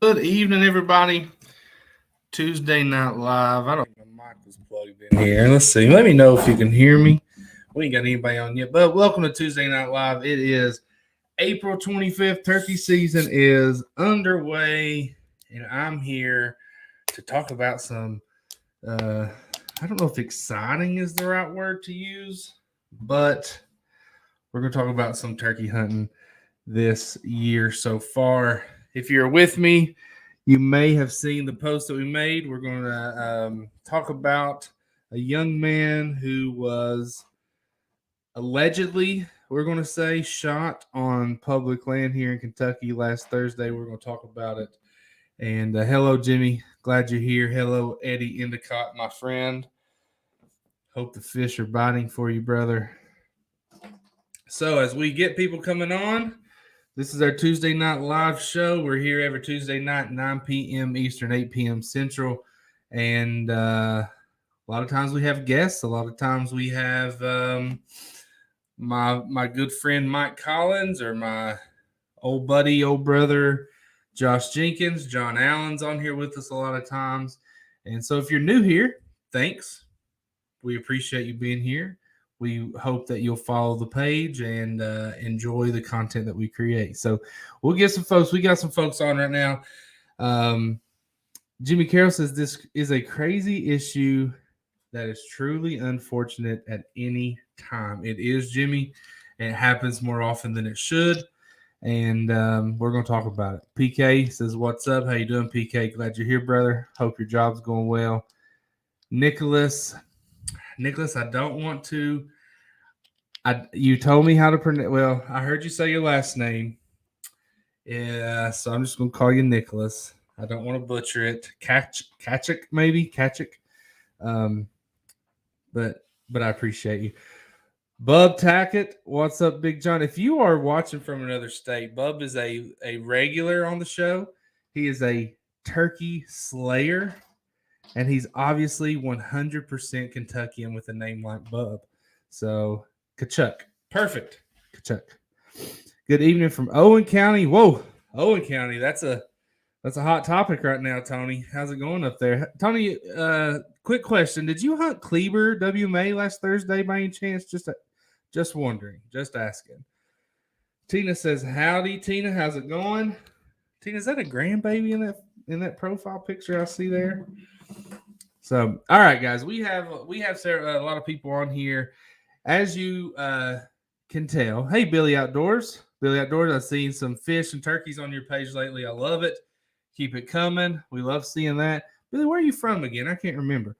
Good evening, everybody. Tuesday Night Live. I don't think my mic was plugged in here. Let's see. Let me know if you can hear me. We ain't got anybody on yet, but welcome to Tuesday Night Live. It is April 25th. Turkey season is underway, and I'm here to talk about some, I don't know if exciting is the right word to use, but we're going to talk about some turkey hunting this year so far. If you're with me, you may have seen the post that we made. We're going to talk about a young man who was allegedly, we're going to say, shot on public land here in Kentucky last Thursday. We're going to talk about it. And hello, Jimmy. Glad you're here. Hello, Eddie Endicott, my friend. Hope the fish are biting for you, brother. So as we get people coming on, this is our Tuesday Night Live show. We're here every Tuesday night, 9 p.m. Eastern, 8 p.m. Central. And a lot of times we have guests. A lot of times we have my good friend Mike Collins, or my old buddy, old brother, Josh Jenkins. John Allen's on here with us a lot of times. And so if you're new here, thanks. We appreciate you being here. We hope that you'll follow the page and enjoy the content that we create. So we'll get some folks. We got some folks on right now. Jimmy Carroll says this is a crazy issue that is truly unfortunate at any time. It is, Jimmy. And it happens more often than it should. And we're going to talk about it. PK says, what's up? How you doing, PK? Glad you're here, brother. Hope your job's going well. Nicholas, I don't want to. You told me how to pronounce. Well, I heard you say your last name. Yeah, so I'm just going to call you Nicholas. I don't want to butcher it. Tkaczuk, maybe Tkaczuk. But I appreciate you. Bub Tackett, what's up, Big John? If you are watching from another state, Bub is a regular on the show. He is a turkey slayer. And he's obviously 100% Kentuckian with a name like Bub. So, Tkaczuk. Perfect. Tkaczuk. Good evening from Owen County. Whoa, Owen County. That's a hot topic right now, Tony. How's it going up there? Tony, quick question. Did you hunt Kleber WMA last Thursday by any chance? Just wondering. Just asking. Tina says, howdy, Tina. How's it going? Tina, is that a grandbaby in that profile picture I see there? So, all right, guys, we have a lot of people on here, as you can tell. Hey, Billy Outdoors, I've seen some fish and turkeys on your page lately. I love it. Keep it coming. We love seeing that. Billy, where are you from again? I can't remember.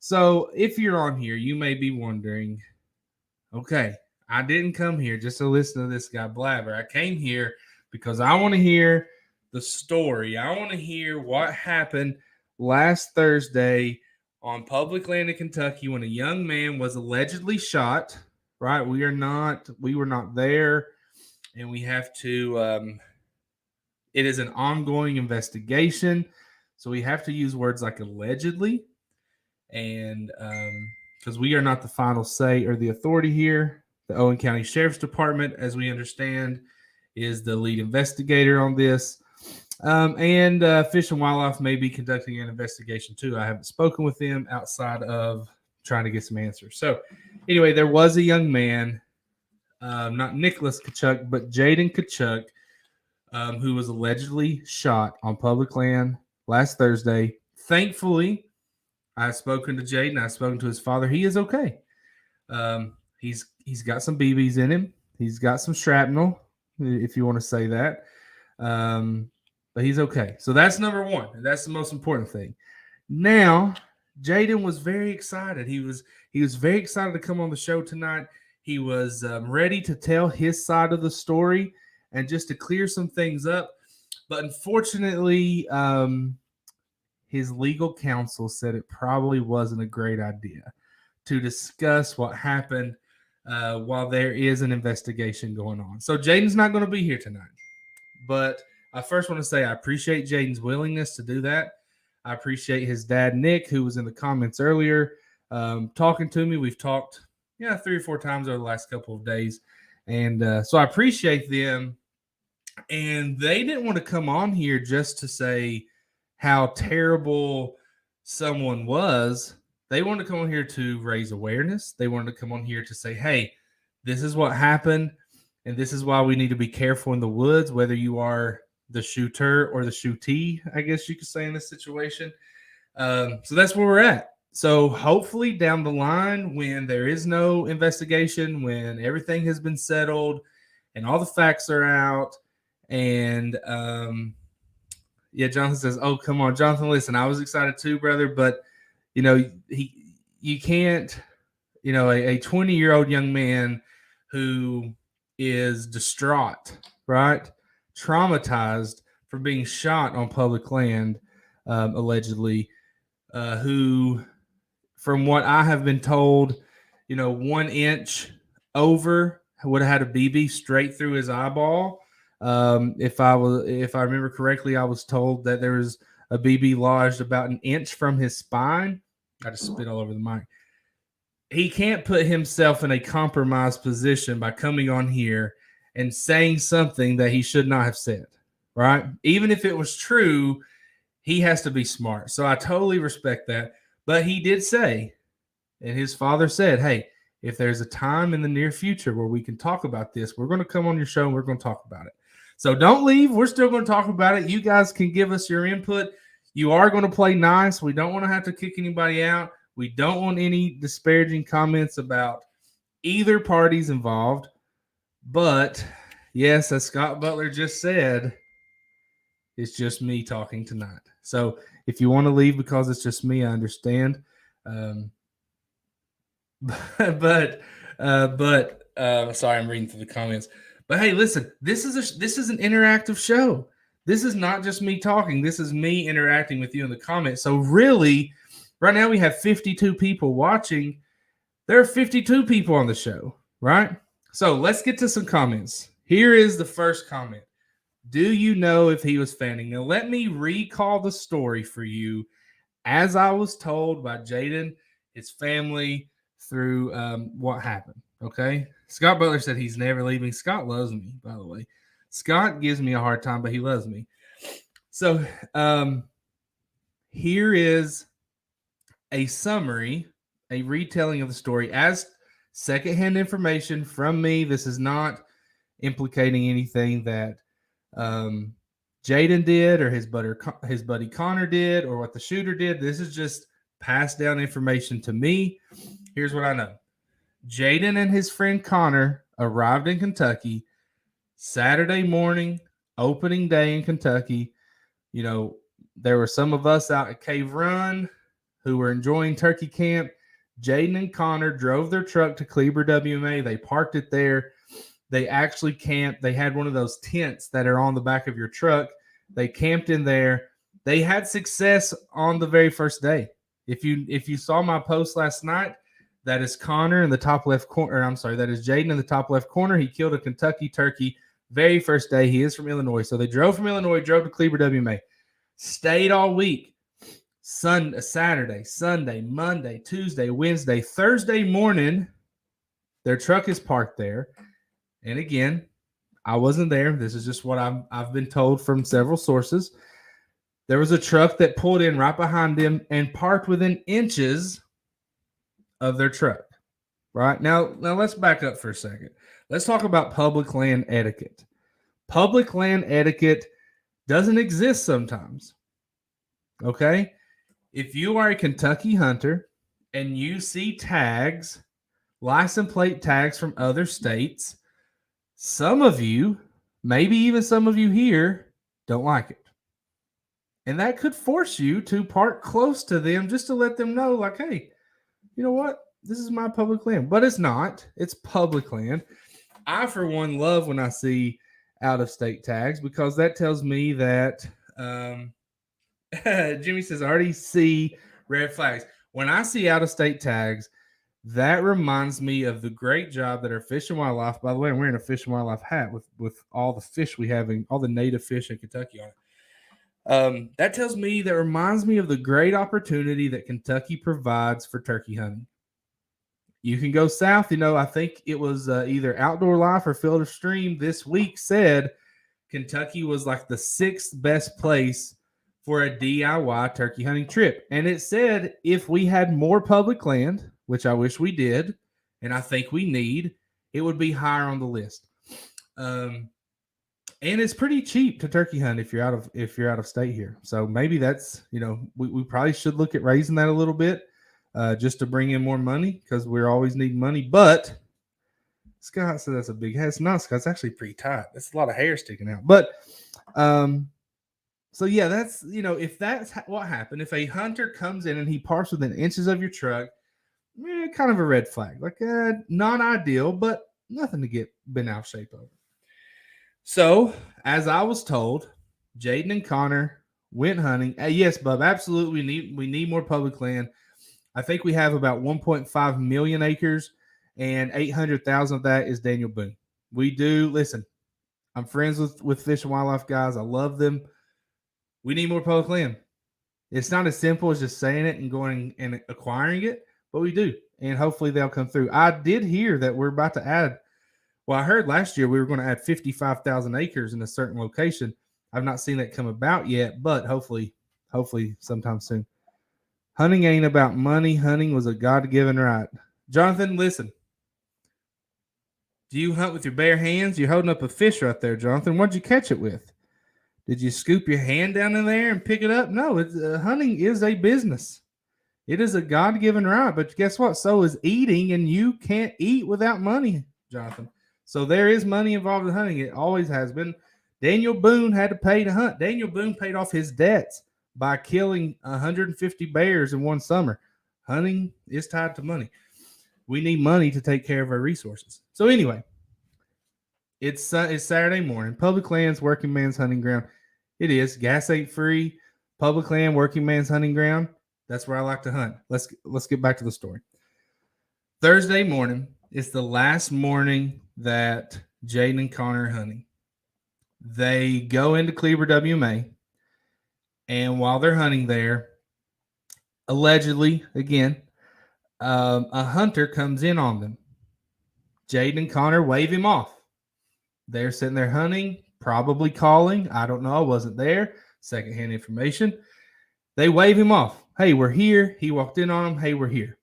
So, if you're on here, you may be wondering, okay, I didn't come here just to listen to this guy blabber. I came here because I want to hear the story. I want to hear what happened last Thursday on public land in Kentucky when a young man was allegedly shot. Right, we were not there, and we have to. It is an ongoing investigation, so we have to use words like allegedly, and because we are not the final say or the authority here. The Owen County Sheriff's Department, as we understand, is the lead investigator on this. And Fish and Wildlife may be conducting an investigation too. I haven't spoken with them outside of trying to get some answers. So anyway, there was a young man, not Nicholas Tkaczuk, but Jayden Tkaczuk, who was allegedly shot on public land last Thursday. Thankfully, I've spoken to Jayden. I've spoken to his father. He is okay. He's got some BBs in him. He's got some shrapnel, if you want to say that. But he's okay. So that's number one. That's the most important thing. Now, Jayden was very excited. He was very excited to come on the show tonight. He was ready to tell his side of the story and just to clear some things up. But unfortunately, his legal counsel said it probably wasn't a great idea to discuss what happened while there is an investigation going on. So Jayden's not going to be here tonight. But I first want to say I appreciate Jayden's willingness to do that. I appreciate his dad, Nick, who was in the comments earlier, talking to me. We've talked 3 or 4 times over the last couple of days. And so I appreciate them And they didn't want to come on here just to say how terrible someone was. They wanted to come on here to raise awareness. They wanted to come on here to say, hey, this is what happened. And this is why we need to be careful in the woods, whether you are the shooter or the shootee, I guess you could say in this situation. So that's where we're at. So hopefully down the line, when there is no investigation, when everything has been settled and all the facts are out, and yeah, Jonathan says, "Oh, come on, Jonathan. Listen, I was excited too, brother, but you can't, a 20-year-old young man who is distraught, right, traumatized for being shot on public land, allegedly, who, from what I have been told, 1 inch over would have had a BB straight through his eyeball." If I remember correctly, I was told that there was a BB lodged about 1 inch from his spine. I just spit all over the mic. He can't put himself in a compromised position by coming on here and saying something that he should not have said, right? Even if it was true, he has to be smart. So I totally respect that. But he did say, and his father said, hey, if there's a time in the near future where we can talk about this, we're going to come on your show and we're going to talk about it. So don't leave. We're still going to talk about it. You guys can give us your input. You are going to play nice. We don't want to have to kick anybody out. We don't want any disparaging comments about either parties involved. But yes, as Scott Butler just said, it's just me talking tonight. So if you want to leave because it's just me, I understand. But sorry, I'm reading through the comments. But hey, listen, this is an interactive show. This is not just me talking. This is me interacting with you in the comments. So really, right now we have 52 people watching. There are 52 people on the show, right? So let's get to some comments. Here is the first comment. Do you know if he was fanning? Now let me recall the story for you as I was told by Jayden, his family, through what happened. Okay. Scott Butler said he's never leaving. Scott loves me, by the way. Scott gives me a hard time, but he loves me. So here is a summary, a retelling of the story as secondhand information from me. This is not implicating anything that Jayden did or his buddy Connor did or what the shooter did. This is just passed down information to me. Here's what I know. Jayden and his friend Connor arrived in Kentucky Saturday morning, opening day in Kentucky. There were some of us out at Cave Run who were enjoying turkey camp. Jayden and Connor drove their truck to Kleber WMA. They parked it there. They actually camped. They had one of those tents that are on the back of your truck. They camped in there. They had success on the very first day. If you saw my post last night, that is Connor in the top left corner. I'm sorry, that is Jayden in the top left corner. He killed a Kentucky turkey very first day. He is from Illinois. So they drove from Illinois, drove to Kleber WMA, stayed all week. Saturday, Sunday, Monday, Tuesday, Wednesday, Thursday morning, their truck is parked there. And again, I wasn't there. This is just what I've been told from several sources. There was a truck that pulled in right behind them and parked within inches of their truck. Right? Now let's back up for a second. Let's talk about public land etiquette. Public land etiquette doesn't exist sometimes. Okay? If you are a Kentucky hunter and you see tags, license plate tags from other states, some of you, maybe even some of you here, don't like it. And that could force you to park close to them just to let them know, like, hey, you know what? This is my public land. But it's not. It's public land. I, for one, love when I see out-of-state tags because that tells me that Jimmy says, I already see red flags. When I see out-of-state tags, that reminds me of the great job that our Fish and Wildlife, by the way, I'm wearing a Fish and Wildlife hat with all the fish we have, all the native fish in Kentucky on it. That reminds me of the great opportunity that Kentucky provides for turkey hunting. You can go south. I think it was either Outdoor Life or Field of Stream this week said Kentucky was like the 6th best place for a DIY turkey hunting trip. And it said if we had more public land, which I wish we did, and I think we need, it would be higher on the list. And it's pretty cheap to turkey hunt if you're out of state here. So maybe that's, we probably should look at raising that a little bit, just to bring in more money, because we're always needing money. But Scott said that's a big head. It's not, Scott. It's actually pretty tight. That's a lot of hair sticking out. But so yeah, that's, if that's what happened, if a hunter comes in and he parks within inches of your truck, kind of a red flag. Like, not ideal, but nothing to get bent out of shape over. So, as I was told, Jayden and Connor went hunting. Yes, Bub, absolutely. We need more public land. I think we have about 1.5 million acres, and 800,000 of that is Daniel Boone. We do, listen, I'm friends with Fish and Wildlife guys. I love them. We need more public land. It's not as simple as just saying it and going and acquiring it, but we do. And hopefully they'll come through. I did hear that we're about to add, well, I heard last year we were going to add 55,000 acres in a certain location. I've not seen that come about yet, but hopefully sometime soon. Hunting ain't about money. Hunting was a God-given right. Jonathan, listen. Do you hunt with your bare hands? You're holding up a fish right there, Jonathan. What'd you catch it with? Did you scoop your hand down in there and pick it up? No, hunting is a business. It is a God-given right, but guess what? So is eating, and you can't eat without money, Jonathan. So there is money involved in hunting. It always has been. Daniel Boone had to pay to hunt. Daniel Boone paid off his debts by killing 150 bears in one summer. Hunting is tied to money. We need money to take care of our resources. So anyway, it's Saturday morning. Public lands, working man's hunting ground. It is. Gas ain't free. Public land, working man's hunting ground. That's where I like to hunt. Let's get back to the story. Thursday morning is the last morning that Jayden and Connor are hunting. They go into Kleber WMA, and while they're hunting there, allegedly, again, a hunter comes in on them. Jayden and Connor wave him off. They're sitting there hunting, probably calling. I don't know. I wasn't there. Secondhand information. They wave him off. Hey, we're here. He walked in on them. Hey, we're here.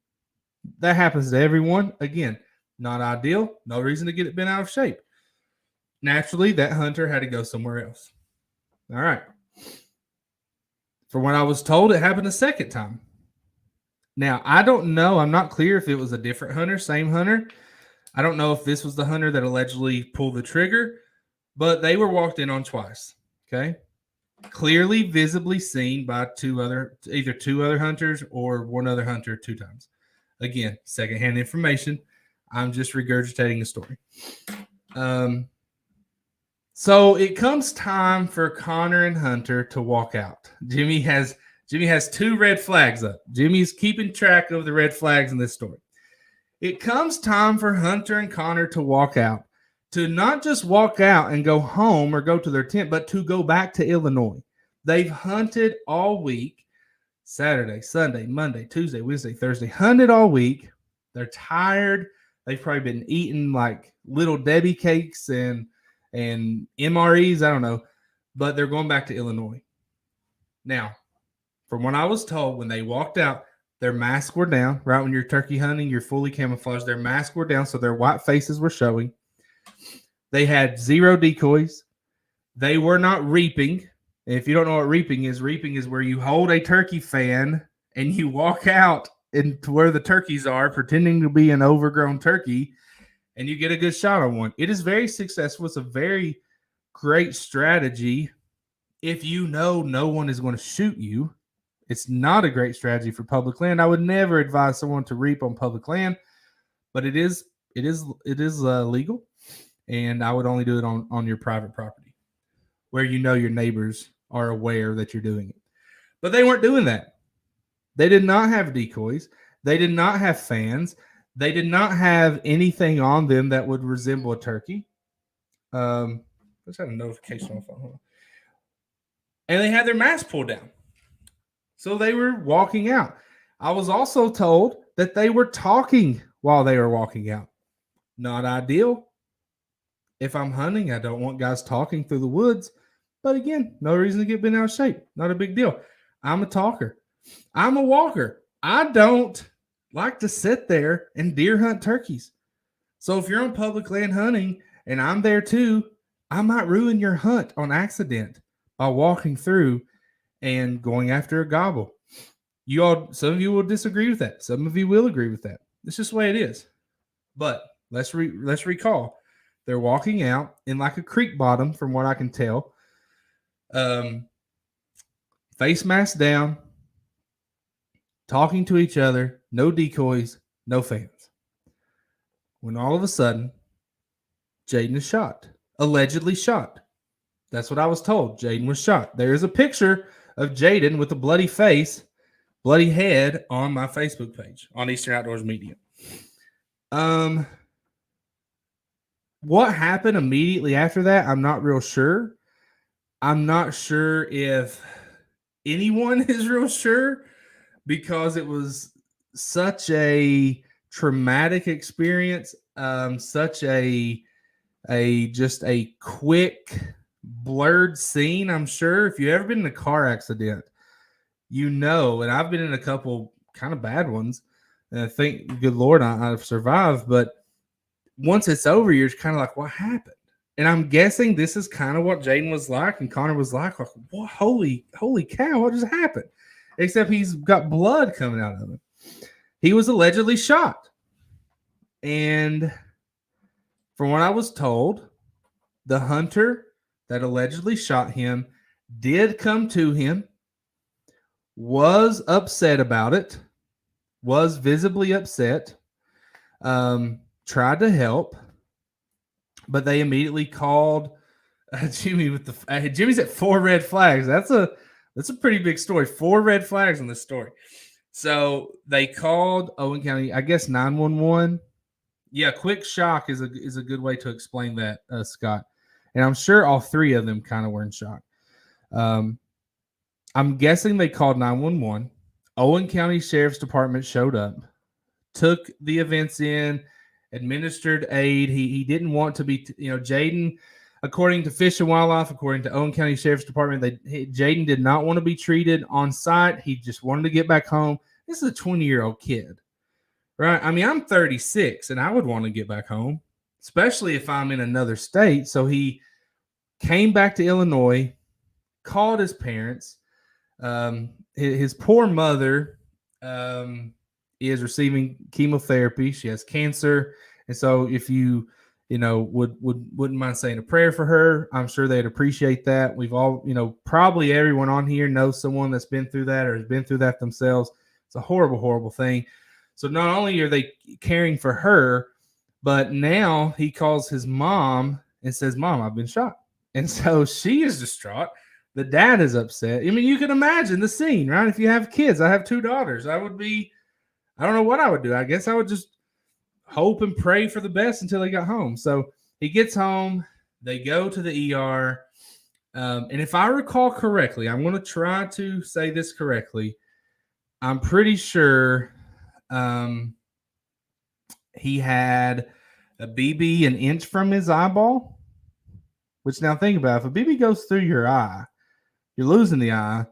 That happens to everyone. Again, not ideal. No reason to get it bent out of shape. Naturally, that hunter had to go somewhere else. All right. From what I was told, it happened a second time. Now, I don't know. I'm not clear if it was a different hunter, same hunter. I don't know if this was the hunter that allegedly pulled the trigger, but they were walked in on twice. Okay. Clearly, visibly seen by either two other hunters or one other hunter 2 times. Again, secondhand information. I'm just regurgitating a story. So it comes time for Connor and Hunter to walk out. Jimmy has 2 red flags up. Jimmy's keeping track of the red flags in this story. It comes time for Hunter and Connor to walk out. To not just walk out and go home or go to their tent, but to go back to Illinois. They've hunted all week. Saturday, Sunday, Monday, Tuesday, Wednesday, Thursday. Hunted all week. They're tired. They've probably been eating like Little Debbie cakes and MREs. I don't know. But they're going back to Illinois. Now, from what I was told, when they walked out, their masks were down. Right when you're turkey hunting, you're fully camouflaged. Their masks were down, so their white faces were showing. They had 0 decoys. They were not reaping. If you don't know what reaping is where you hold a turkey fan and you walk out into where the turkeys are, pretending to be an overgrown turkey, and you get a good shot on one. It is very successful. It's a very great strategy if you know no one is going to shoot you. It's not a great strategy for public land. I would never advise someone to reap on public land, but it is legal. And I would only do it on your private property where you know your neighbors are aware that you're doing it. But they weren't doing that. They did not have decoys. They did not have fans. They did not have anything on them that would resemble a turkey. Let's have a notification on my phone. And they had their mask pulled down. So they were walking out. I was also told that they were talking while they were walking out. Not ideal. If I'm hunting, I don't want guys talking through the woods. But again, no reason to get bent out of shape. Not a big deal. I'm a talker. I'm a walker. I don't like to sit there and deer hunt turkeys. So if you're on public land hunting and I'm there too, I might ruin your hunt on accident by walking through and going after a gobble. Some of you will disagree with that. Some of you will agree with that. It's just the way it is. But let's recall. They're walking out in like a creek bottom, from what I can tell. Face mask down, talking to each other, no decoys, no fans. When all of a sudden, Jayden is shot, allegedly shot. That's what I was told. Jayden was shot. There is a picture of Jayden with a bloody face, bloody head on my Facebook page on Eastern Outdoors Media. What happened immediately after that, I'm not real sure. I'm not sure if anyone is real sure, because it was such a traumatic experience, such a just a quick blurred scene. I'm sure if you've ever been in a car accident, and I've been in a couple kind of bad ones, and I think, good Lord, I've survived, but once it's over, you're kind of like, what happened? And I'm guessing this is kind of what Jayden was like, and Connor was like, what, holy cow, what just happened? Except he's got blood coming out of him. He was allegedly shot. And from what I was told, the hunter that allegedly shot him did come to him, was upset about it, was visibly upset, tried to help, but they immediately called Jimmy with Jimmy's at 4 red flags. That's a pretty big story. 4 red flags on this story. So they called Owen County, I guess 911. Yeah, quick shock is a good way to explain that, Scott. And I'm sure all 3 of them kind of were in shock. I'm guessing they called 911. Owen County Sheriff's Department showed up, took the events in, administered aid. He didn't want to be, Jayden, according to Fish and Wildlife, according to Owen County Sheriff's Department, Jayden did not want to be treated on site. He just wanted to get back home. This is a 20-year-old kid, right? I mean, I'm 36, and I would want to get back home, especially if I'm in another state. So he came back to Illinois, called his parents. His poor mother is receiving chemotherapy. She has cancer. And so if you wouldn't mind saying a prayer for her, I'm sure they'd appreciate that. We've all, probably everyone on here knows someone that's been through that or has been through that themselves. It's a horrible, horrible thing. So not only are they caring for her, but now he calls his mom and says, "Mom, I've been shot." And so she is distraught. The dad is upset. I mean, you can imagine the scene, right? If you have kids, I have 2 daughters. I don't know what I would do. I guess I would just hope and pray for the best until he got home. So he gets home. They go to the ER. And if I recall correctly, I'm going to try to say this correctly. I'm pretty sure he had a BB an inch from his eyeball, which, now think about it. If a BB goes through your eye, you're losing the eye,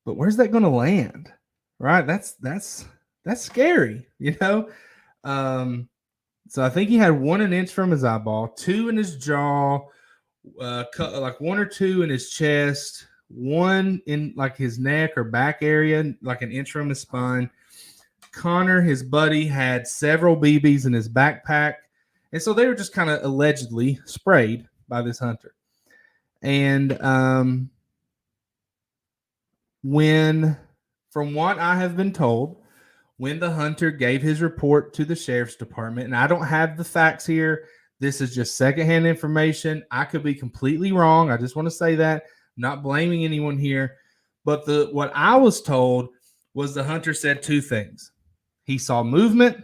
but where's that going to land? Right? That's scary, So I think he had 1 inch from his eyeball, 2 in his jaw, like 1 or 2 in his chest, 1 in like his neck or back area, like 1 inch from his spine. Connor, his buddy, had several BBs in his backpack. And so they were just kind of allegedly sprayed by this hunter. And from what I have been told, when the hunter gave his report to the sheriff's department, and I don't have the facts here, this is just secondhand information. I could be completely wrong. I just want to say that. I'm not blaming anyone here. But what I was told was the hunter said 2 things. He saw movement,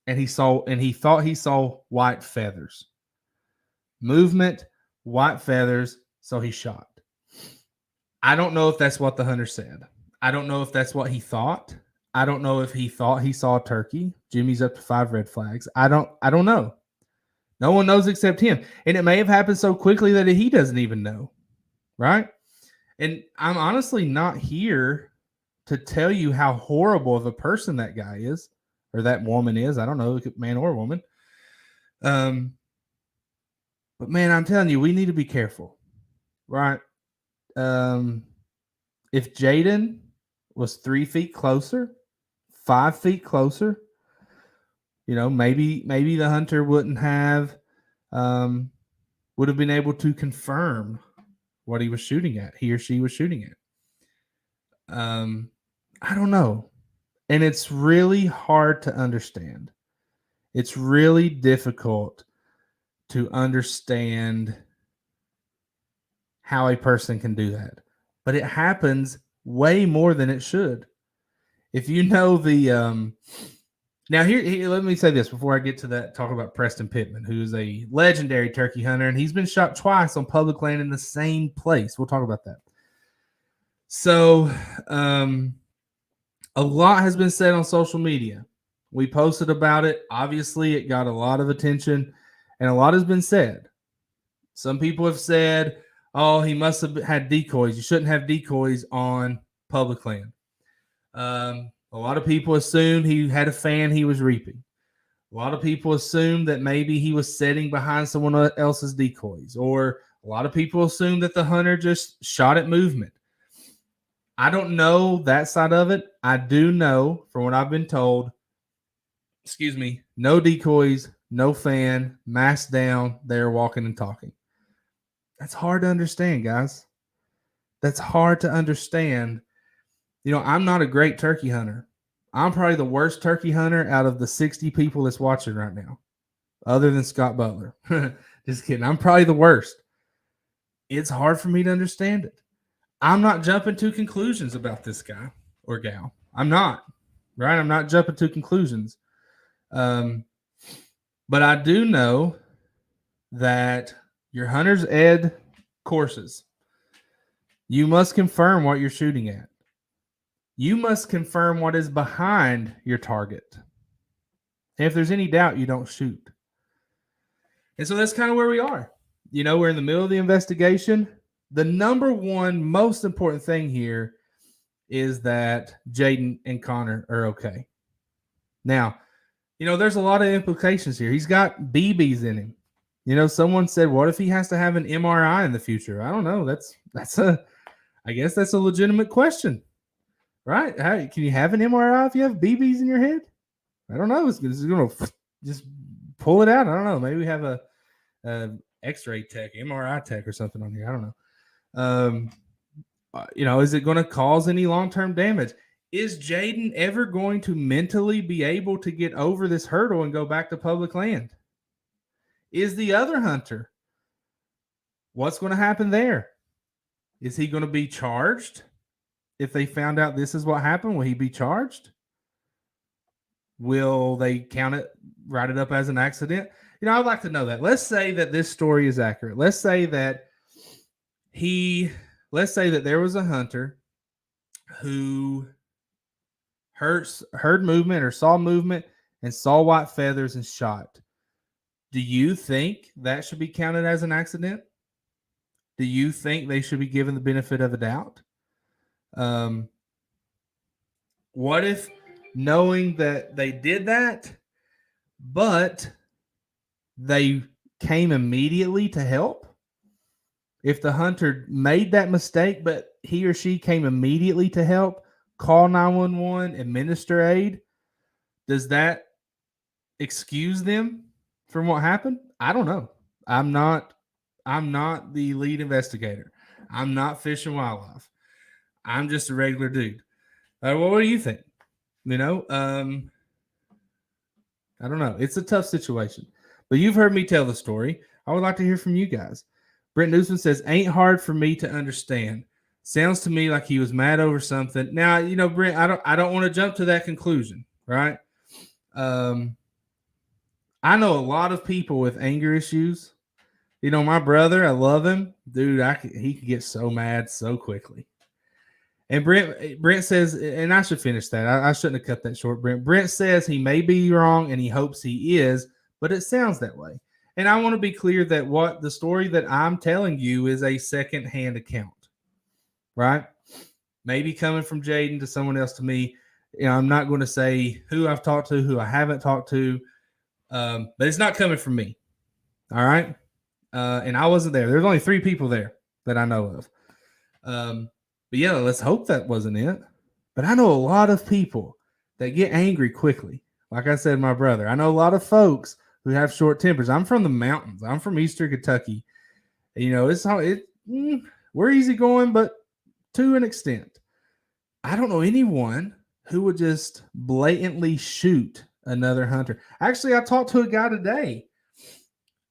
and he thought he saw white feathers. Movement, white feathers, so he shot. I don't know if that's what the hunter said. I don't know if that's what he thought. I don't know if he thought he saw a turkey. Jimmy's up to 5 red flags. I don't know. No one knows except him. And it may have happened so quickly that he doesn't even know, right? And I'm honestly not here to tell you how horrible of a person that guy is or that woman is. I don't know, man or woman. But man, I'm telling you, we need to be careful, right? If Jayden was 3 feet closer, 5 feet closer, maybe the hunter wouldn't have, would have been able to confirm what he was shooting at, he or she was shooting at. I don't know. And it's really hard to understand. It's really difficult to understand how a person can do that. But it happens way more than it should. If you know the now here, let me say this before I get to that, talk about Preston Pittman, who's a legendary turkey hunter, and he's been shot twice on public land in the same place. We'll talk about that. So a lot has been said on social media. We posted about it. Obviously, it got a lot of attention, and a lot has been said. Some people have said, oh, he must have had decoys. You shouldn't have decoys on public land. A lot of people assumed he had a fan he was reaping. A lot of people assumed that maybe he was setting behind someone else's decoys, or a lot of people assumed that the hunter just shot at movement. I don't know that side of it. I do know, from what I've been told, no decoys, no fan, mask down, they're walking and talking. That's hard to understand, guys. That's hard to understand. I'm not a great turkey hunter. I'm probably the worst turkey hunter out of the 60 people that's watching right now, other than Scott Butler. Just kidding. I'm probably the worst. It's hard for me to understand it. I'm not jumping to conclusions about this guy or gal. I'm not, right? I'm not jumping to conclusions. But I do know that your hunter's ed courses, you must confirm what you're shooting at. You must confirm what is behind your target. And if there's any doubt, you don't shoot. And so that's kind of where we are. We're in the middle of the investigation. The number one most important thing here is that Jayden and Connor are okay. Now, there's a lot of implications here. He's got BBs in him. Someone said, what if he has to have an MRI in the future? I don't know. I guess that's a legitimate question, right? Can you have an MRI if you have BBs in your head? I don't know. It's going to just pull it out. I don't know. Maybe we have a X-ray tech, MRI tech or something on here. I don't know. Is it going to cause any long-term damage? Is Jayden ever going to mentally be able to get over this hurdle and go back to public land? Is the other hunter? What's going to happen there? Is he going to be charged? If they found out this is what happened, will he be charged? Will they write it up as an accident? I'd like to know that. Let's say that this story is accurate. Let's say that there was a hunter who heard movement or saw movement and saw white feathers and shot. Do you think that should be counted as an accident? Do you think they should be given the benefit of a doubt? What if, knowing that they did that, but they came immediately to help? If the hunter made that mistake, but he or she came immediately to help, call 911, administer aid, does that excuse them from what happened? I don't know. I'm not the lead investigator. I'm not Fish and Wildlife. I'm just a regular dude. What do you think? I don't know. It's a tough situation. But you've heard me tell the story. I would like to hear from you guys. Brent Newsom says, ain't hard for me to understand. Sounds to me like he was mad over something. Now, Brent, I don't want to jump to that conclusion, right? I know a lot of people with anger issues. My brother, I love him. Dude, he could get so mad so quickly. And Brent says, and I should finish that. I shouldn't have cut that short, Brent. Brent says he may be wrong and he hopes he is, but it sounds that way. And I want to be clear that what the story that I'm telling you is a secondhand account, right? Maybe coming from Jayden to someone else to me. I'm not going to say who I've talked to, who I haven't talked to, but it's not coming from me. All right. And I wasn't there. There's only 3 people there that I know of. But yeah, let's hope that wasn't it. But I know a lot of people that get angry quickly. Like I said, my brother, I know a lot of folks who have short tempers. I'm from the mountains. I'm from Eastern Kentucky. We're easygoing, but to an extent. I don't know anyone who would just blatantly shoot another hunter. Actually, I talked to a guy today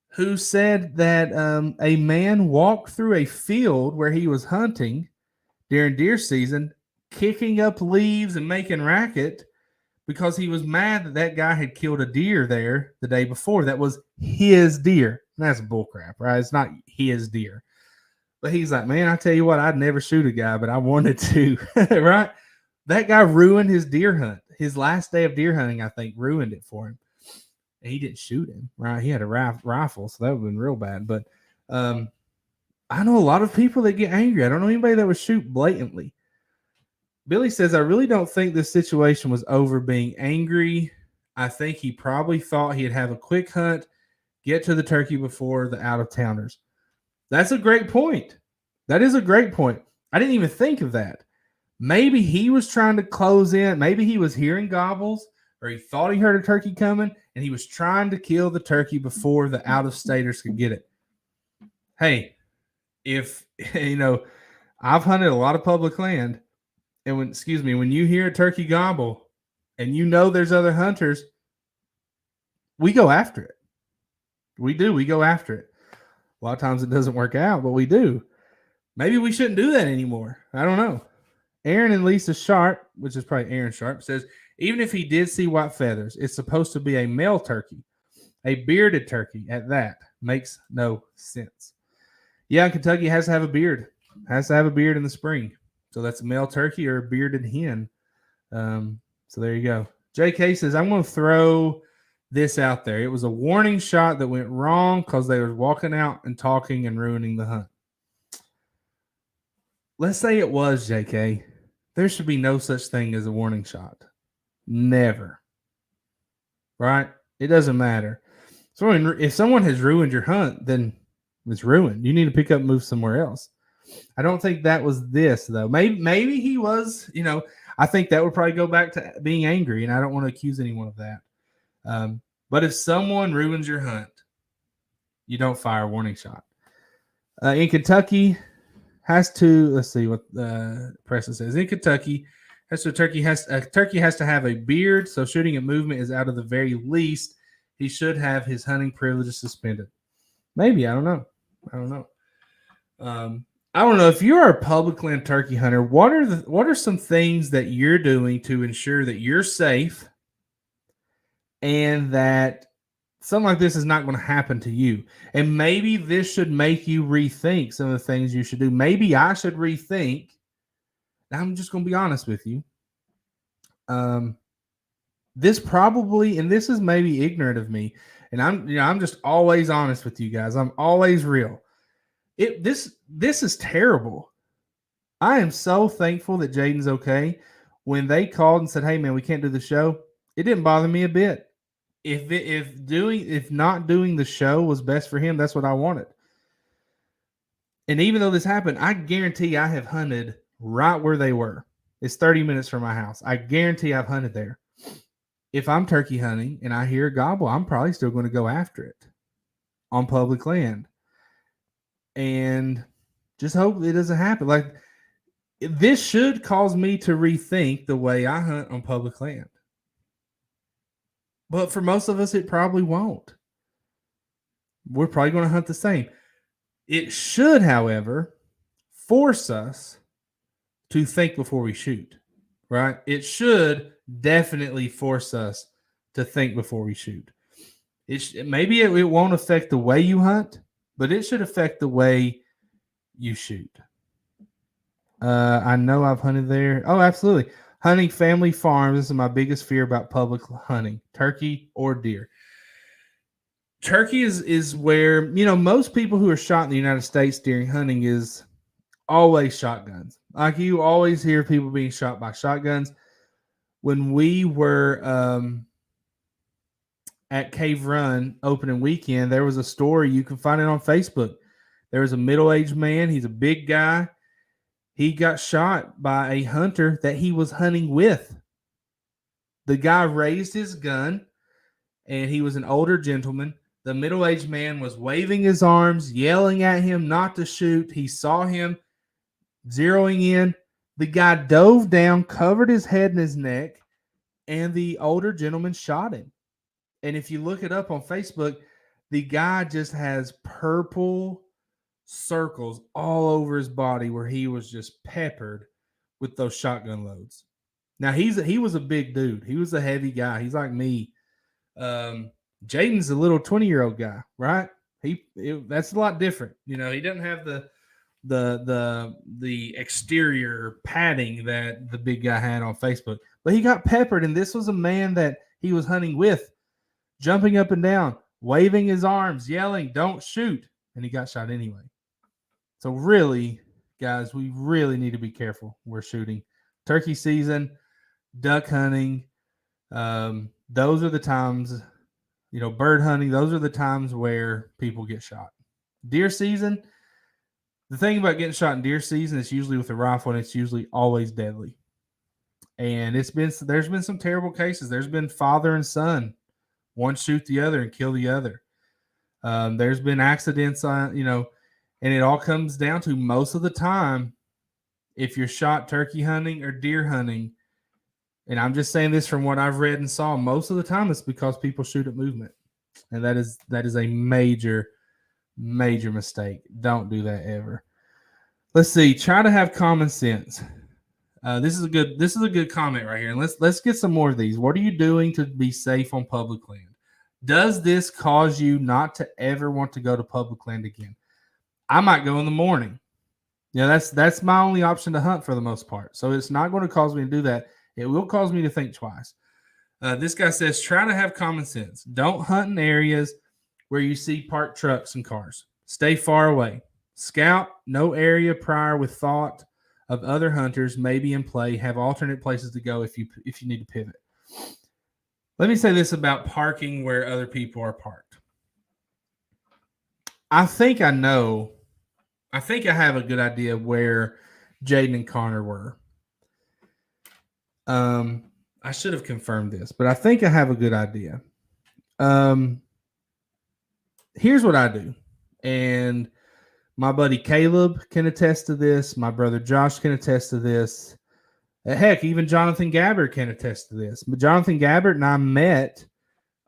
who said that a man walked through a field where he was hunting during deer season, kicking up leaves and making racket because he was mad that that guy had killed a deer there the day before. That was his deer. And that's bullcrap, right? It's not his deer. But he's like, man, I tell you what, I'd never shoot a guy, but I wanted to, right? That guy ruined his deer hunt. His last day of deer hunting, I think, ruined it for him. And he didn't shoot him, right? He had a rifle, so that would have been real bad. But I know a lot of people that get angry. I don't know anybody that would shoot blatantly. Billy says, I really don't think this situation was over being angry. I think he probably thought he'd have a quick hunt, get to the turkey before the out-of-towners. That's a great point. That is a great point. I didn't even think of that. Maybe he was trying to close in. Maybe he was hearing gobbles, or he thought he heard a turkey coming, and he was trying to kill the turkey before the out-of-staters could get it. Hey, if, I've hunted a lot of public land, and when you hear a turkey gobble and there's other hunters, we go after it. We do. We go after it. A lot of times it doesn't work out, but we do. Maybe we shouldn't do that anymore. I don't know. Aaron and Lisa Sharp, which is probably Aaron Sharp, says, even if he did see white feathers, it's supposed to be a male turkey, a bearded turkey at that. Makes no sense. Yeah, Kentucky has to have a beard. Has to have a beard in the spring. So that's a male turkey or a bearded hen. So there you go. JK says, I'm going to throw this out there. It was a warning shot that went wrong because they were walking out and talking and ruining the hunt. Let's say it was, JK. There should be no such thing as a warning shot. Never. Right? It doesn't matter. So if someone has ruined your hunt, then it's ruined. You need to pick up and move somewhere else. I don't think that was this, though. Maybe he was, I think that would probably go back to being angry, and I don't want to accuse anyone of that. But if someone ruins your hunt, you don't fire a warning shot. In Kentucky, let's see what Preston says. In Kentucky, a turkey has to have a beard, so shooting at movement is out of the very least. He should have his hunting privileges suspended. Maybe, I don't know. I don't know if you're a public land turkey hunter. What are some things that you're doing to ensure that you're safe and that something like this is not going to happen to you? And maybe this should make you rethink some of the things you should do. Maybe I should rethink. I'm just going to be honest with you. This probably, and this is maybe ignorant of me, and I'm just always honest with you guys. I'm always real. This is terrible. I am so thankful that Jayden's okay. When they called and said, "Hey man, we can't do the show," it didn't bother me a bit. If not doing the show was best for him, that's what I wanted. And even though this happened, I guarantee I have hunted right where they were. It's 30 minutes from my house. I guarantee I've hunted there. If I'm turkey hunting and I hear a gobble, I'm probably still going to go after it on public land. And just hope it doesn't happen. Like, this should cause me to rethink the way I hunt on public land. But for most of us, it probably won't. We're probably going to hunt the same. It should, however, force us to think before we shoot, right? It should definitely force us to think before we shoot. Maybe it won't affect the way you hunt, but it should affect the way you shoot. I know I've hunted there. Oh, absolutely. Hunting family farms. This is my biggest fear about public hunting, turkey or deer. turkey is where, most people who are shot in the United States during hunting is always shotguns. Like, you always hear people being shot by shotguns. When we were at Cave Run opening weekend, there was a story. You can find it on Facebook. There was a middle-aged man. He's a big guy. He got shot by a hunter that he was hunting with. The guy raised his gun, and he was an older gentleman. The middle-aged man was waving his arms, yelling at him not to shoot. He saw him zeroing in. The guy dove down, covered his head and his neck, and the older gentleman shot him. And if you look it up on Facebook, the guy just has purple circles all over his body where he was just peppered with those shotgun loads. Now, he was a big dude. He was a heavy guy. He's like me. Jayden's a little 20-year-old guy, right? That's a lot different. He doesn't have the exterior padding that the big guy had on Facebook. But he got peppered, and this was a man that he was hunting with, jumping up and down, waving his arms, yelling, "Don't shoot." And he got shot anyway. So really, guys, we really need to be careful. We're shooting. Turkey season, duck hunting, those are the times, bird hunting, those are the times where people get shot. Deer season, the thing about getting shot in deer season, it's usually with a rifle, and it's usually always deadly. And there's been some terrible cases. There's been father and son, one shoot the other and kill the other. There's been accidents on, and it all comes down to, most of the time, if you're shot turkey hunting or deer hunting, and I'm just saying this from what I've read and saw, most of the time it's because people shoot at movement. And that is a major, major mistake. Don't do that ever. Let's see. Try to have common sense. This is a good comment right here. And let's get some more of these. What are you doing to be safe on public land? Does this cause you not to ever want to go to public land again? I might go in the morning. That's my only option to hunt for the most part. So it's not going to cause me to do that. It will cause me to think twice. This guy says, try to have common sense. Don't hunt in areas where you see parked trucks and cars. Stay far away. Scout no area prior with thought of other hunters may be in play. Have alternate places to go if you need to pivot. Let me say this about parking where other people are parked. I think I have a good idea where Jayden and Connor were. I should have confirmed this, but I think I have a good idea. Here's what I do. And my buddy Caleb can attest to this. My brother Josh can attest to this. Heck, even Jonathan Gabbard can attest to this. But Jonathan Gabbard and I met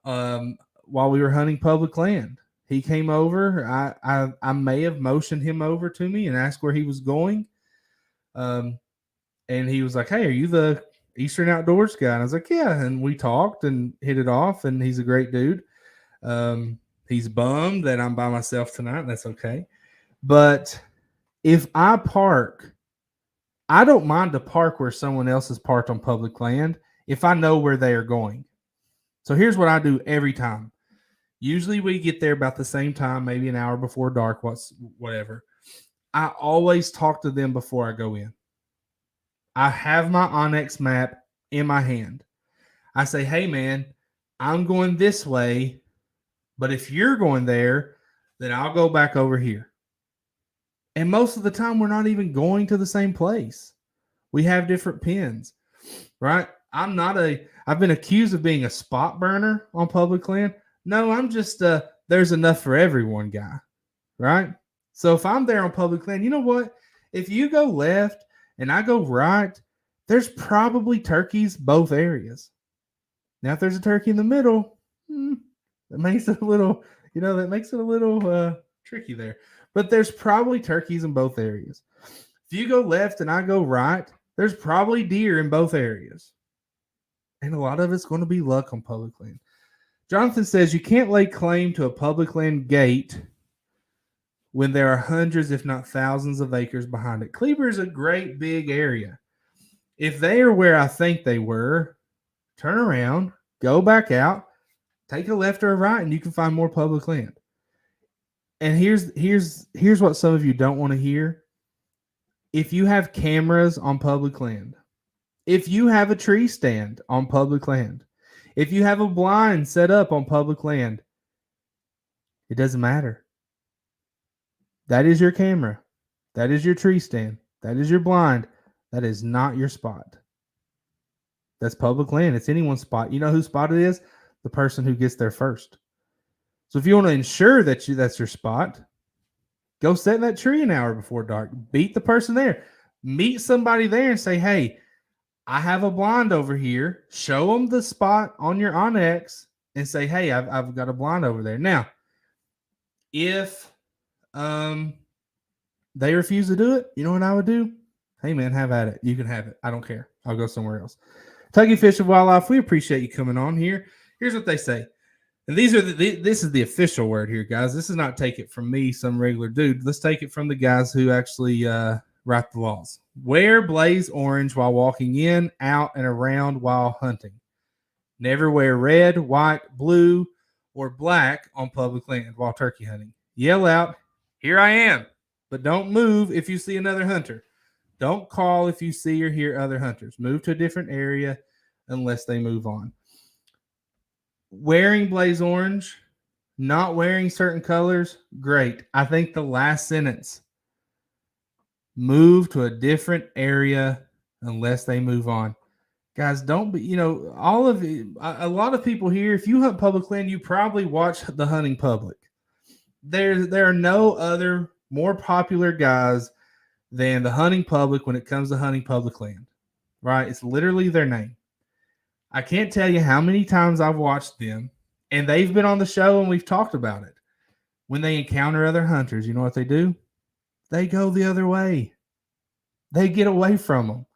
while we were hunting public land. He came over. I may have motioned him over to me and asked where he was going. And he was like, "Hey, are you the Eastern Outdoors guy?" And I was like, "Yeah." And we talked and hit it off, and he's a great dude. He's bummed that I'm by myself tonight. That's okay. But if I park, I don't mind to park where someone else is parked on public land if I know where they are going. So here's what I do every time. Usually we get there about the same time, maybe an hour before dark, whatever. I always talk to them before I go in. I have my Onyx map in my hand. I say, "Hey, man, I'm going this way, but if you're going there, then I'll go back over here." And most of the time, we're not even going to the same place. We have different pins, right? I've been accused of being a spot burner on public land. No, I'm just there's enough for everyone guy, right? So if I'm there on public land, you know what? If you go left and I go right, there's probably turkeys both areas. Now, if there's a turkey in the middle, that makes it a little, tricky there. But there's probably turkeys in both areas. If you go left and I go right, there's probably deer in both areas. And a lot of it's going to be luck on public land. Jonathan says you can't lay claim to a public land gate when there are hundreds, if not thousands, of acres behind it. Kleber is a great big area. If they are where I think they were, turn around, go back out, Take a left or a right, and you can find more public land. And here's what some of you don't want to hear. If you have cameras on public land, if you have a tree stand on public land, if you have a blind set up on public land, it doesn't matter. That is your camera. That is your tree stand. That is your blind. That is not your spot. That's public land. It's anyone's spot. You know whose spot it is? The person who gets there first. So if you want to ensure that that's your spot, go set in that tree an hour before dark. Beat the person there. Meet somebody there and say, hey, I have a blind over here. Show them the spot on your Onyx and say, hey, I've got a blind over there. Now, if they refuse to do it, you know what I would do? Hey, man, have at it. You can have it. I don't care. I'll go somewhere else. Tuggy Fish and Wildlife, we appreciate you coming on here. Here's what they say. And these are this is the official word here, guys. This is not take it from me, some regular dude. Let's take it from the guys who actually write the laws. Wear blaze orange while walking in, out, and around while hunting. Never wear red, white, blue, or black on public land while turkey hunting. Yell out, here I am, but don't move if you see another hunter. Don't call if you see or hear other hunters. Move to a different area unless they move on. Wearing blaze orange, not wearing certain colors, great. I think the last sentence, move to a different area unless they move on. Guys, don't be, a lot of people here, if you hunt public land, you probably watch the hunting public. There are no other more popular guys than the hunting public when it comes to hunting public land, right? It's literally their name. I can't tell you how many times I've watched them, and they've been on the show and we've talked about it. When they encounter other hunters, you know what they do? They go the other way. They get away from them.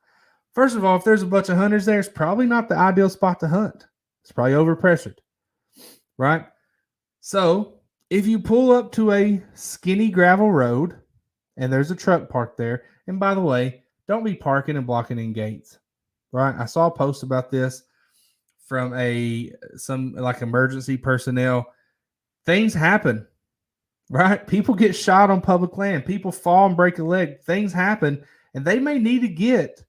First of all, if there's a bunch of hunters there, it's probably not the ideal spot to hunt. It's probably overpressured, right? So if you pull up to a skinny gravel road and there's a truck parked there, and by the way, don't be parking and blocking in gates, right? I saw a post about this from some emergency personnel. Things happen, right? People get shot on public land. People fall and break a leg. Things happen, and they may need to get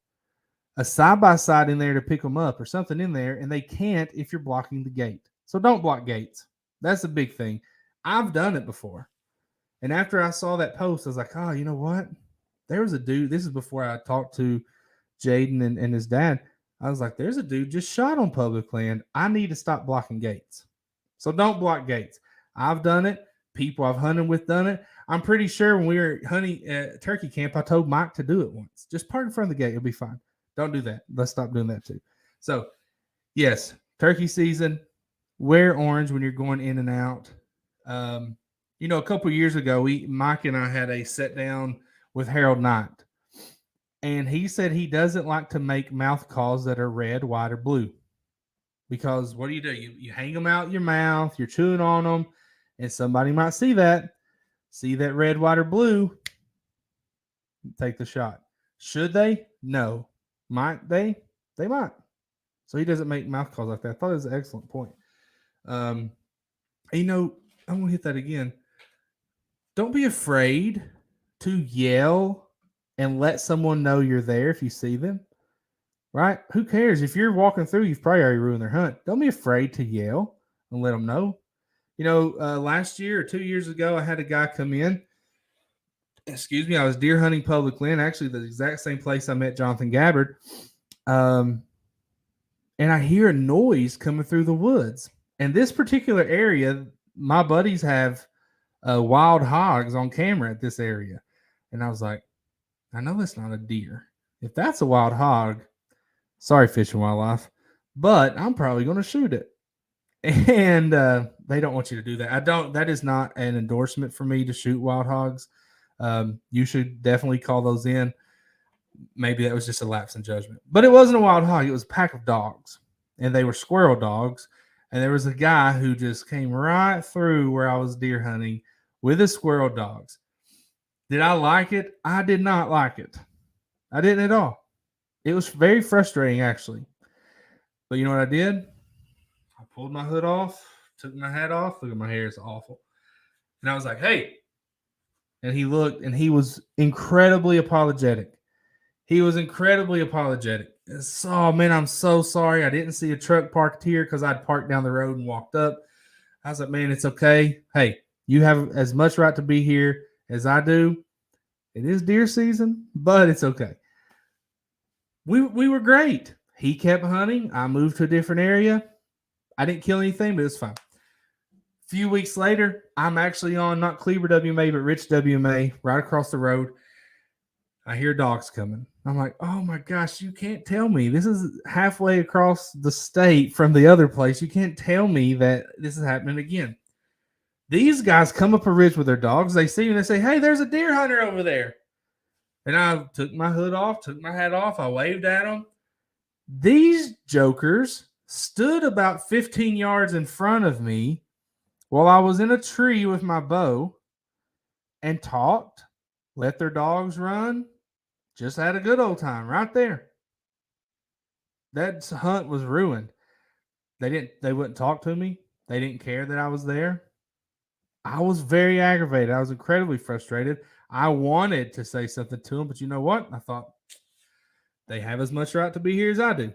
a side-by-side in there to pick them up or something in there, and they can't if you're blocking the gate. So don't block gates. That's a big thing. I've done it before. And after I saw that post, I was like, oh, you know what? There was a dude. This is before I talked to Jayden and his dad. I was like, there's a dude just shot on public land. I need to stop blocking gates. So don't block gates. I've done it. People I've hunted with done it. I'm pretty sure when we were hunting at turkey camp, I told Mike to do it once. Just park in front of the gate. It'll be fine. Don't do that. Let's stop doing that too. So, yes, turkey season, wear orange when you're going in and out. A couple of years ago, Mike and I had a sit down with Harold Knight. And he said he doesn't like to make mouth calls that are red, white, or blue. Because what do? You hang them out your mouth, you're chewing on them, and somebody might see that red, white, or blue, take the shot. Should they? No. Might they? They might. So he doesn't make mouth calls like that. I thought it was an excellent point. I'm going to hit that again. Don't be afraid to yell and let someone know you're there if you see them, right? Who cares? If you're walking through, you've probably already ruined their hunt. Don't be afraid to yell and let them know. Last year or 2 years ago, I had a guy come in. I was deer hunting public land, actually the exact same place I met Jonathan Gabbard. And I hear a noise coming through the woods. And this particular area, my buddies have wild hogs on camera at this area. And I was like, I know that's not a deer. If that's a wild hog, sorry, Fish and Wildlife, but I'm probably going to shoot it. And they don't want you to do that. That is not an endorsement for me to shoot wild hogs. You should definitely call those in. Maybe that was just a lapse in judgment. But it wasn't a wild hog. It was a pack of dogs. And they were squirrel dogs. And there was a guy who just came right through where I was deer hunting with his squirrel dogs. Did I like it? I did not like it. I didn't at all. It was very frustrating, actually. But you know what I did? I pulled my hood off, took my hat off. Look at my hair. It's awful. And I was like, hey. And he looked, and he was incredibly apologetic. He was incredibly apologetic. Oh, man, I'm so sorry. I didn't see a truck parked here because I'd parked down the road and walked up. I was like, man, it's okay. Hey, you have as much right to be here as I do. It is deer season, but it's okay. We were great. He kept hunting. I moved to a different area. I didn't kill anything, but it's fine. A few weeks later, I'm actually on not Cleaver WMA, but Rich WMA right across the road. I hear dogs coming. I'm like, oh my gosh, you can't tell me. This is halfway across the state from the other place. You can't tell me that this is happening again. These guys come up a ridge with their dogs. They see me and they say, hey, there's a deer hunter over there. And I took my hood off, took my hat off. I waved at them. These jokers stood about 15 yards in front of me while I was in a tree with my bow and talked, let their dogs run, just had a good old time right there. That hunt was ruined. They wouldn't talk to me. They didn't care that I was there. I was very aggravated. I was incredibly frustrated. I wanted to say something to them, but you know what? I thought they have as much right to be here as I do.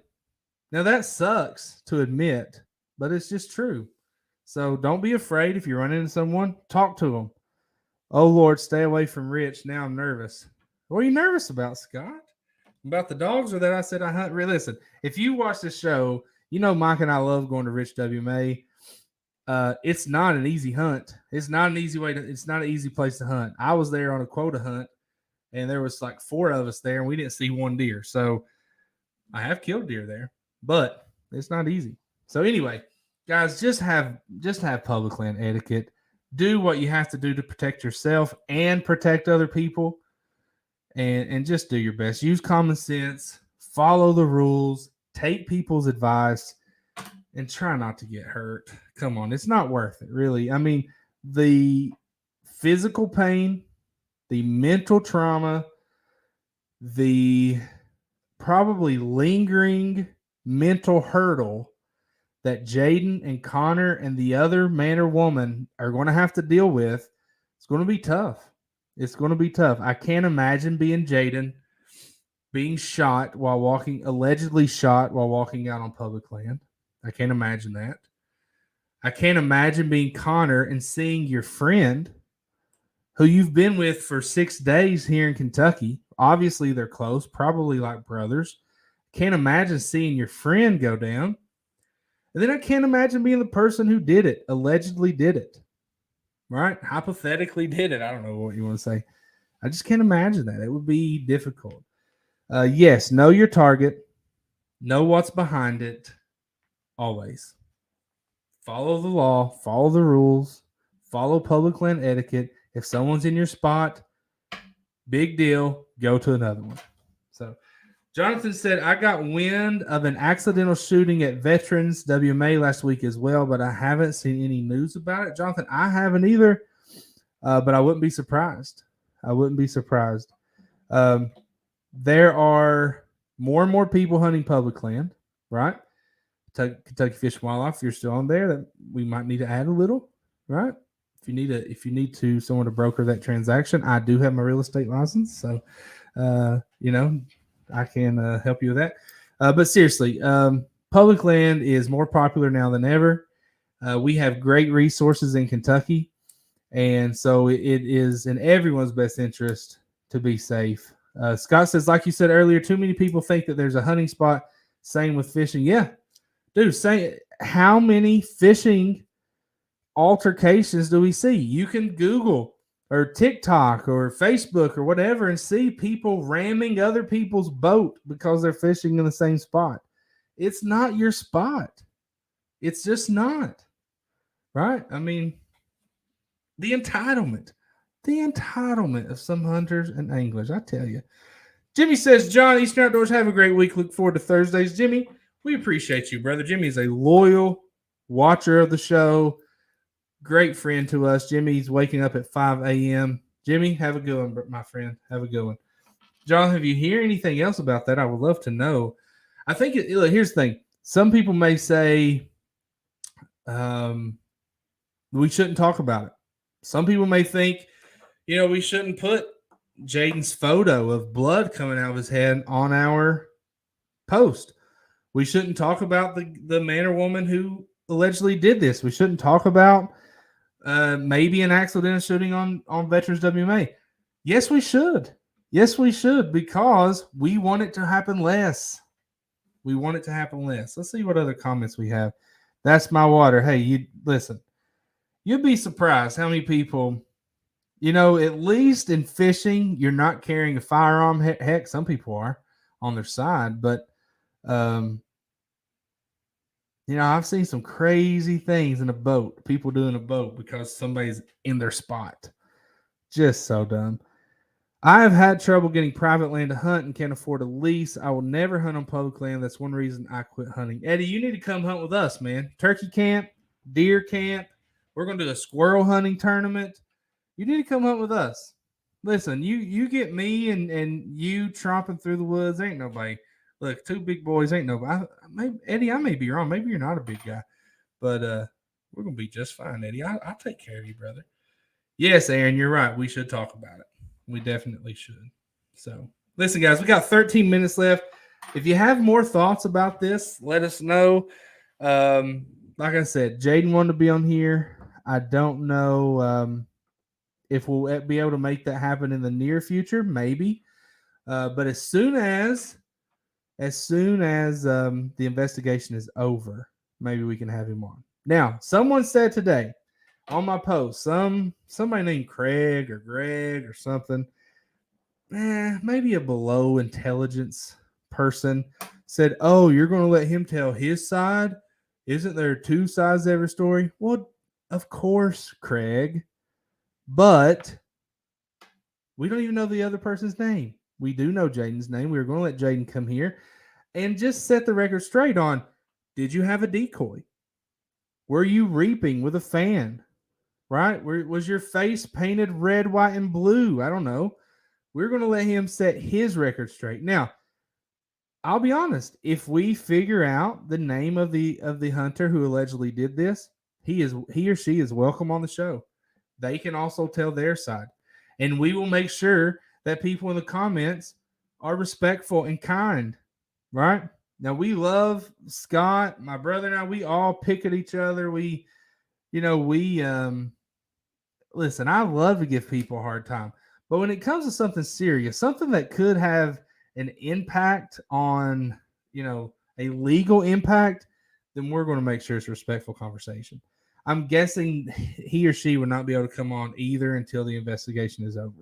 Now, that sucks to admit, but it's just true. So don't be afraid if you run into someone. Talk to them. Oh, Lord, stay away from Rich. Now I'm nervous. What are you nervous about, Scott? About the dogs or that I said I hunt? Listen, if you watch the show, you know Mike and I love going to Rich WMA. It's not an easy hunt. It's not an easy it's not an easy place to hunt. I was there on a quota hunt, and there was like 4 of us there, and we didn't see one deer. So I have killed deer there, but it's not easy. So anyway, guys, just have public land etiquette. Do what you have to do to protect yourself and protect other people, and just do your best. Use common sense. Follow the rules. Take people's advice. And try not to get hurt. Come on, it's not worth it, really. I mean, the physical pain, the mental trauma, the probably lingering mental hurdle that Jayden and Connor and the other man or woman are going to have to deal with, it's going to be tough. It's going to be tough. I can't imagine being Jayden being allegedly shot while walking out on public land. I can't imagine that. I can't imagine being Connor and seeing your friend who you've been with for 6 days here in Kentucky. Obviously, they're close, probably like brothers. Can't imagine seeing your friend go down. And then I can't imagine being the person who did it, allegedly did it, right? Hypothetically did it. I don't know what you want to say. I just can't imagine that. It would be difficult. Yes, know your target. Know what's behind it. Always follow the law, follow the rules, follow public land etiquette. If someone's in your spot, big deal, go to another one. So Jonathan said, I got wind of an accidental shooting at Veterans WMA last week as well, but I haven't seen any news about it. Jonathan, I haven't either, but I wouldn't be surprised. There are more and more people hunting public land, right? Kentucky Fish and Wildlife, if you're still on there, that we might need to add a little, right? If you need to someone to broker that transaction, I do have my real estate license, so I can help you with that. But seriously, public land is more popular now than ever. We have great resources in Kentucky, and so it is in everyone's best interest to be safe. Scott says, like you said earlier, too many people think that there's a hunting spot. Same with fishing. Yeah. Dude, say how many fishing altercations do we see? You can Google or TikTok or Facebook or whatever and see people ramming other people's boat because they're fishing in the same spot. It's not your spot. It's just not. Right? I mean, the entitlement of some hunters and anglers, I tell you. Jimmy says, John, Eastern Outdoors, have a great week. Look forward to Thursdays. Jimmy, we appreciate you, brother. Jimmy is a loyal watcher of the show. Great friend to us. Jimmy's waking up at 5 a.m. Jimmy, have a good one, my friend. Have a good one. John, have you heard anything else about that? I would love to know. I think, here's the thing. Some people may say, We shouldn't talk about it. Some people may think, we shouldn't put Jayden's photo of blood coming out of his head on our post. We shouldn't talk about the man or woman who allegedly did this. We shouldn't talk about maybe an accidental shooting on Veterans WMA. Yes, we should. Yes, we should, because we want it to happen less. We want it to happen less. Let's see what other comments we have. That's my water. Hey, you listen. You'd be surprised how many people, at least in fishing, you're not carrying a firearm. Heck, some people are on their side, but I've seen some crazy things in a boat. People doing a boat because somebody's in their spot. Just so dumb. I have had trouble getting private land to hunt and can't afford a lease. I will never hunt on public land. That's one reason I quit hunting. Eddie, you need to come hunt with us, man. Turkey camp, deer camp. We're going to do a squirrel hunting tournament. You need to come hunt with us. Listen, you get me and you tromping through the woods. Ain't nobody. Look, two big boys ain't nobody. Eddie, I may be wrong. Maybe you're not a big guy. But we're going to be just fine, Eddie. I'll take care of you, brother. Yes, Aaron, you're right. We should talk about it. We definitely should. So, listen, guys, we got 13 minutes left. If you have more thoughts about this, let us know. Like I said, Jayden wanted to be on here. I don't know if we'll be able to make that happen in the near future. Maybe. But as soon as the investigation is over, maybe we can have him on. Now, someone said today on my post, somebody named Craig or Greg or something, maybe a below intelligence person, said, "Oh, you're going to let him tell his side? Isn't there two sides to every story?" Well, of course, Craig, but we don't even know the other person's name. We do know Jayden's name. We were going to let Jayden come here and just set the record straight on, did you have a decoy? Were you reaping with a fan? Right? Was your face painted red, white, and blue? I don't know. We're going to let him set his record straight. Now, I'll be honest. If we figure out the name of the hunter who allegedly did this, he or she is welcome on the show. They can also tell their side. And we will make sure that people in the comments are respectful and kind. Right? Now, we love Scott, my brother and I. We all pick at each other. Listen, I love to give people a hard time. But when it comes to something serious, something that could have an impact on, a legal impact, then we're going to make sure it's a respectful conversation. I'm guessing he or she would not be able to come on either until the investigation is over.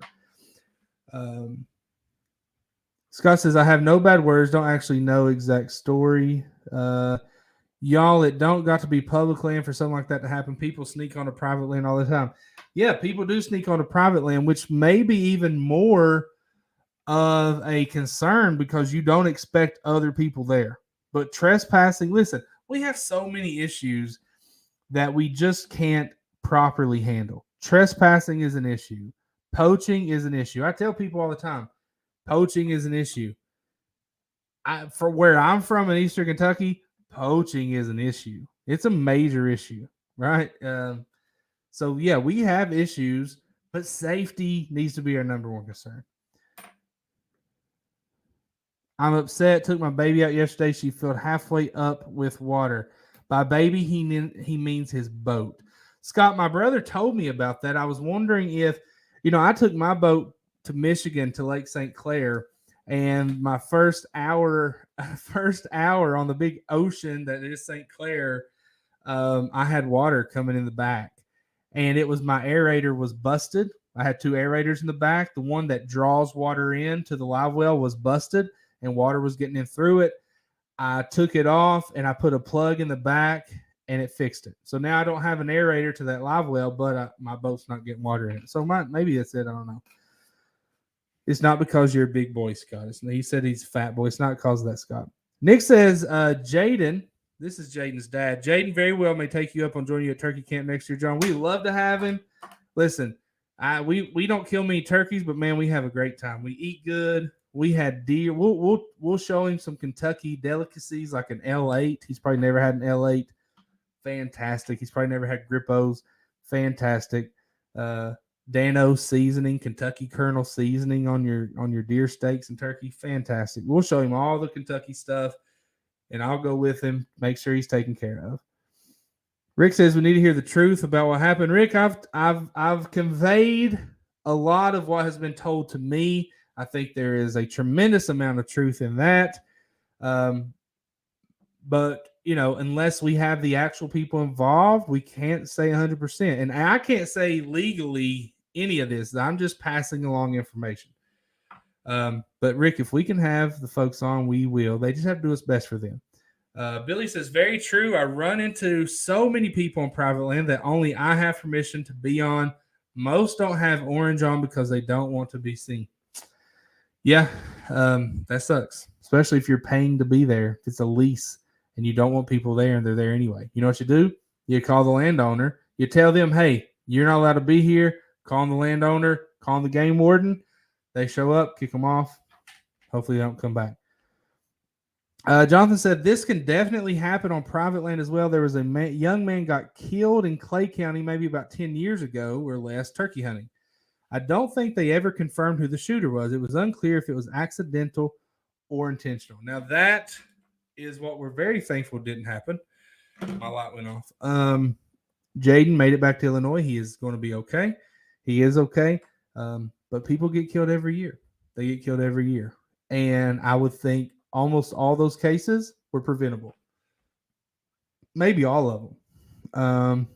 Scott says, I have no bad words. Don't actually know exact story. Y'all, it don't got to be public land for something like that to happen. People sneak on a private land all the time. Yeah, people do sneak on a private land, which may be even more of a concern because you don't expect other people there. But trespassing, listen, we have so many issues that we just can't properly handle. Trespassing is an issue. Poaching is an issue. I tell people all the time, poaching is an issue. For where I'm from in Eastern Kentucky, poaching is an issue. It's a major issue, right? So, yeah, we have issues, but safety needs to be our number one concern. I'm upset. Took my baby out yesterday. She filled halfway up with water. By baby, he means his boat. Scott, my brother told me about that. I was wondering if, I took my boat to Michigan, to Lake St. Clair, and my first hour on the big ocean that is St. Clair, I had water coming in the back. And it was my aerator was busted. I had two aerators in the back. The one that draws water in to the live well was busted, and water was getting in through it. I took it off, and I put a plug in the back, and it fixed it. So now I don't have an aerator to that live well, but my boat's not getting water in it. So maybe that's it. I don't know. It's not because you're a big boy, Scott. He said he's a fat boy. It's not because of that, Scott. Nick says, Jayden, this is Jayden's dad. Jayden very well may take you up on joining you at turkey camp next year, John. We love to have him. Listen, we don't kill many turkeys, but man, we have a great time. We eat good. We had deer. We'll show him some Kentucky delicacies like an L8. He's probably never had an L8. Fantastic. He's probably never had grippos. fantastic. Dano seasoning, Kentucky Colonel seasoning on your deer steaks and turkey, fantastic. We'll show him all the Kentucky stuff, and I'll go with him, make sure he's taken care of. Rick says we need to hear the truth about what happened. Rick, I've conveyed a lot of what has been told to me. I think there is a tremendous amount of truth in that. But, unless we have the actual people involved, we can't say 100%. And I can't say legally any of this. I'm just passing along information. But, Rick, if we can have the folks on, we will. They just have to do what's best for them. Billy says, very true. I run into so many people on private land that only I have permission to be on. Most don't have orange on because they don't want to be seen. Yeah, that sucks, especially if you're paying to be there. If it's a lease and you don't want people there and they're there anyway. You know what you do? You call the landowner. You tell them, hey, you're not allowed to be here. Call the landowner, call the game warden. They show up, kick them off. Hopefully they don't come back. Jonathan said, this can definitely happen on private land as well. There was a young man got killed in Clay County maybe about 10 years ago or less turkey hunting. I don't think they ever confirmed who the shooter was. It was unclear if it was accidental or intentional. Now, that is what we're very thankful didn't happen. My light went off. Jayden made it back to Illinois. He is going to be okay. He is okay. But people get killed every year. They get killed every year. And I would think almost all those cases were preventable. Maybe all of them.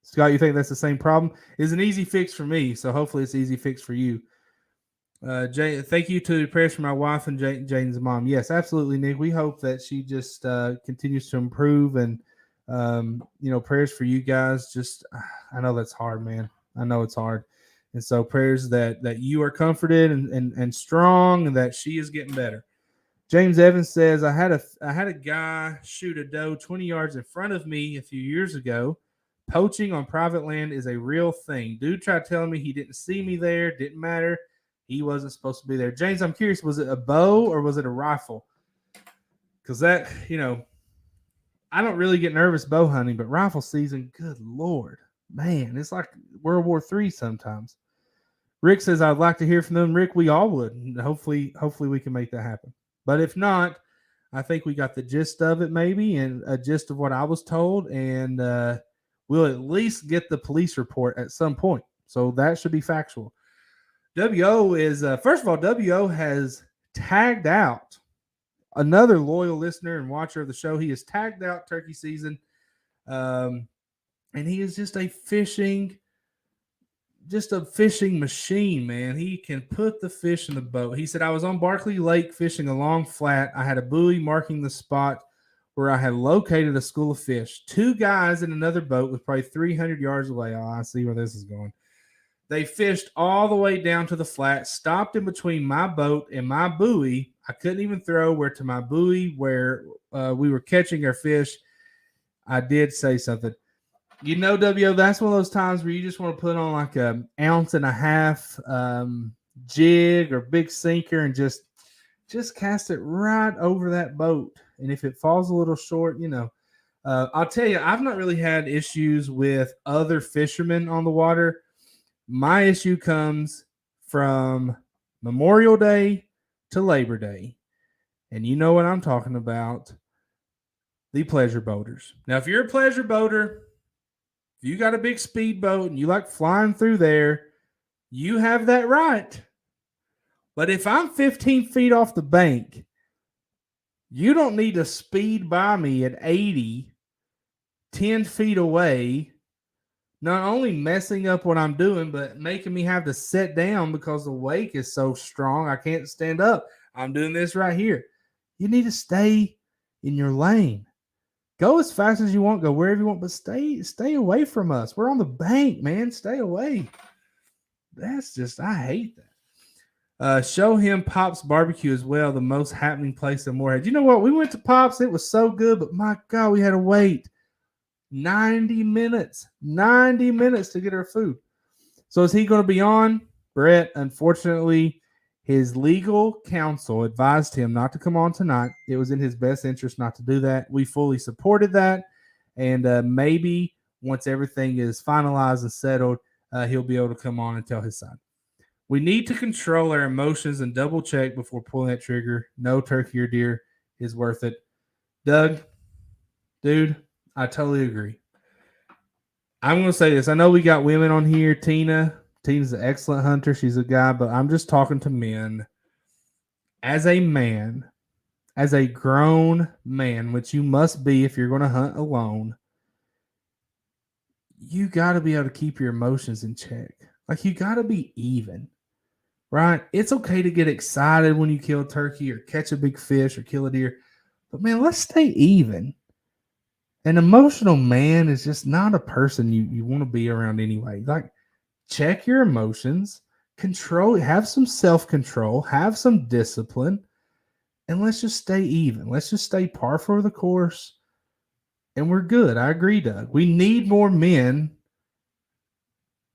Scott, you think that's the same problem? It's an easy fix for me, so hopefully it's an easy fix for you. Jay, thank you to prayers for my wife and Jayden's mom. Yes, absolutely, Nick. We hope that she just continues to improve, and prayers for you guys. Just, I know that's hard, man. I know it's hard, and so prayers that you are comforted and strong, and that she is getting better. James Evans says, I had a guy shoot a doe 20 yards in front of me a few years ago. Poaching on private land is a real thing. Dude tried telling me he didn't see me there. Didn't matter. He wasn't supposed to be there. James, I'm curious, was it a bow or was it a rifle? Because that, I don't really get nervous bow hunting, but rifle season, good Lord. Man, it's like World War III sometimes. Rick says, I'd like to hear from them. Rick, we all would. And hopefully we can make that happen. But if not, I think we got the gist of it maybe, and a gist of what I was told, and we'll at least get the police report at some point. So that should be factual. WO is, first of all, WO has tagged out another loyal listener and watcher of the show. He has tagged out turkey season. And he is just a fishing machine, man. He can put the fish in the boat. He said, I was on Barkley Lake fishing a long flat. I had a buoy marking the spot where I had located a school of fish. Two guys in another boat was probably 300 yards away. Oh, I see where this is going. They fished all the way down to the flat, stopped in between my boat and my buoy. I couldn't even throw to my buoy where we were catching our fish. I did say something. W, that's one of those times where you just want to put on like an 1.5 ounce jig or big sinker and just cast it right over that boat. And if it falls a little short, I'll tell you, I've not really had issues with other fishermen on the water. My issue comes from Memorial Day to Labor Day. And you know what I'm talking about. The pleasure boaters. Now, if you're a pleasure boater, if you got a big speedboat and you like flying through there, you have that right. But if I'm 15 feet off the bank, you don't need to speed by me at 80, 10 feet away, not only messing up what I'm doing, but making me have to sit down because the wake is so strong. I can't stand up. I'm doing this right here. You need to stay in your lane. Go as fast as you want. Go wherever you want, but stay away from us. We're on the bank, man. Stay away. That's just, I hate that. Show him Pop's Barbecue as well, the most happening place in Moorhead. You know what? We went to Pop's. It was so good, but my God, we had to wait 90 minutes to get our food. So is he going to be on? Brett, unfortunately, his legal counsel advised him not to come on tonight. It was in his best interest not to do that. We fully supported that. And maybe once everything is finalized and settled, he'll be able to come on and tell his side. We need to control our emotions and double check before pulling that trigger. No turkey or deer is worth it. Doug, dude, I totally agree. I'm going to say this. I know we got women on here. Tina's an excellent hunter. She's a guy, but I'm just talking to men. As a man, as a grown man, which you must be if you're going to hunt alone, you got to be able to keep your emotions in check. Like, you got to be even, right? It's okay to get excited when you kill a turkey or catch a big fish or kill a deer, but man, let's stay even. An emotional man is just not a person you want to be around anyway. Like, check your emotions, have some self-control, have some discipline, and let's just stay even. Let's just stay par for the course, and we're good. I agree, Doug. We need more men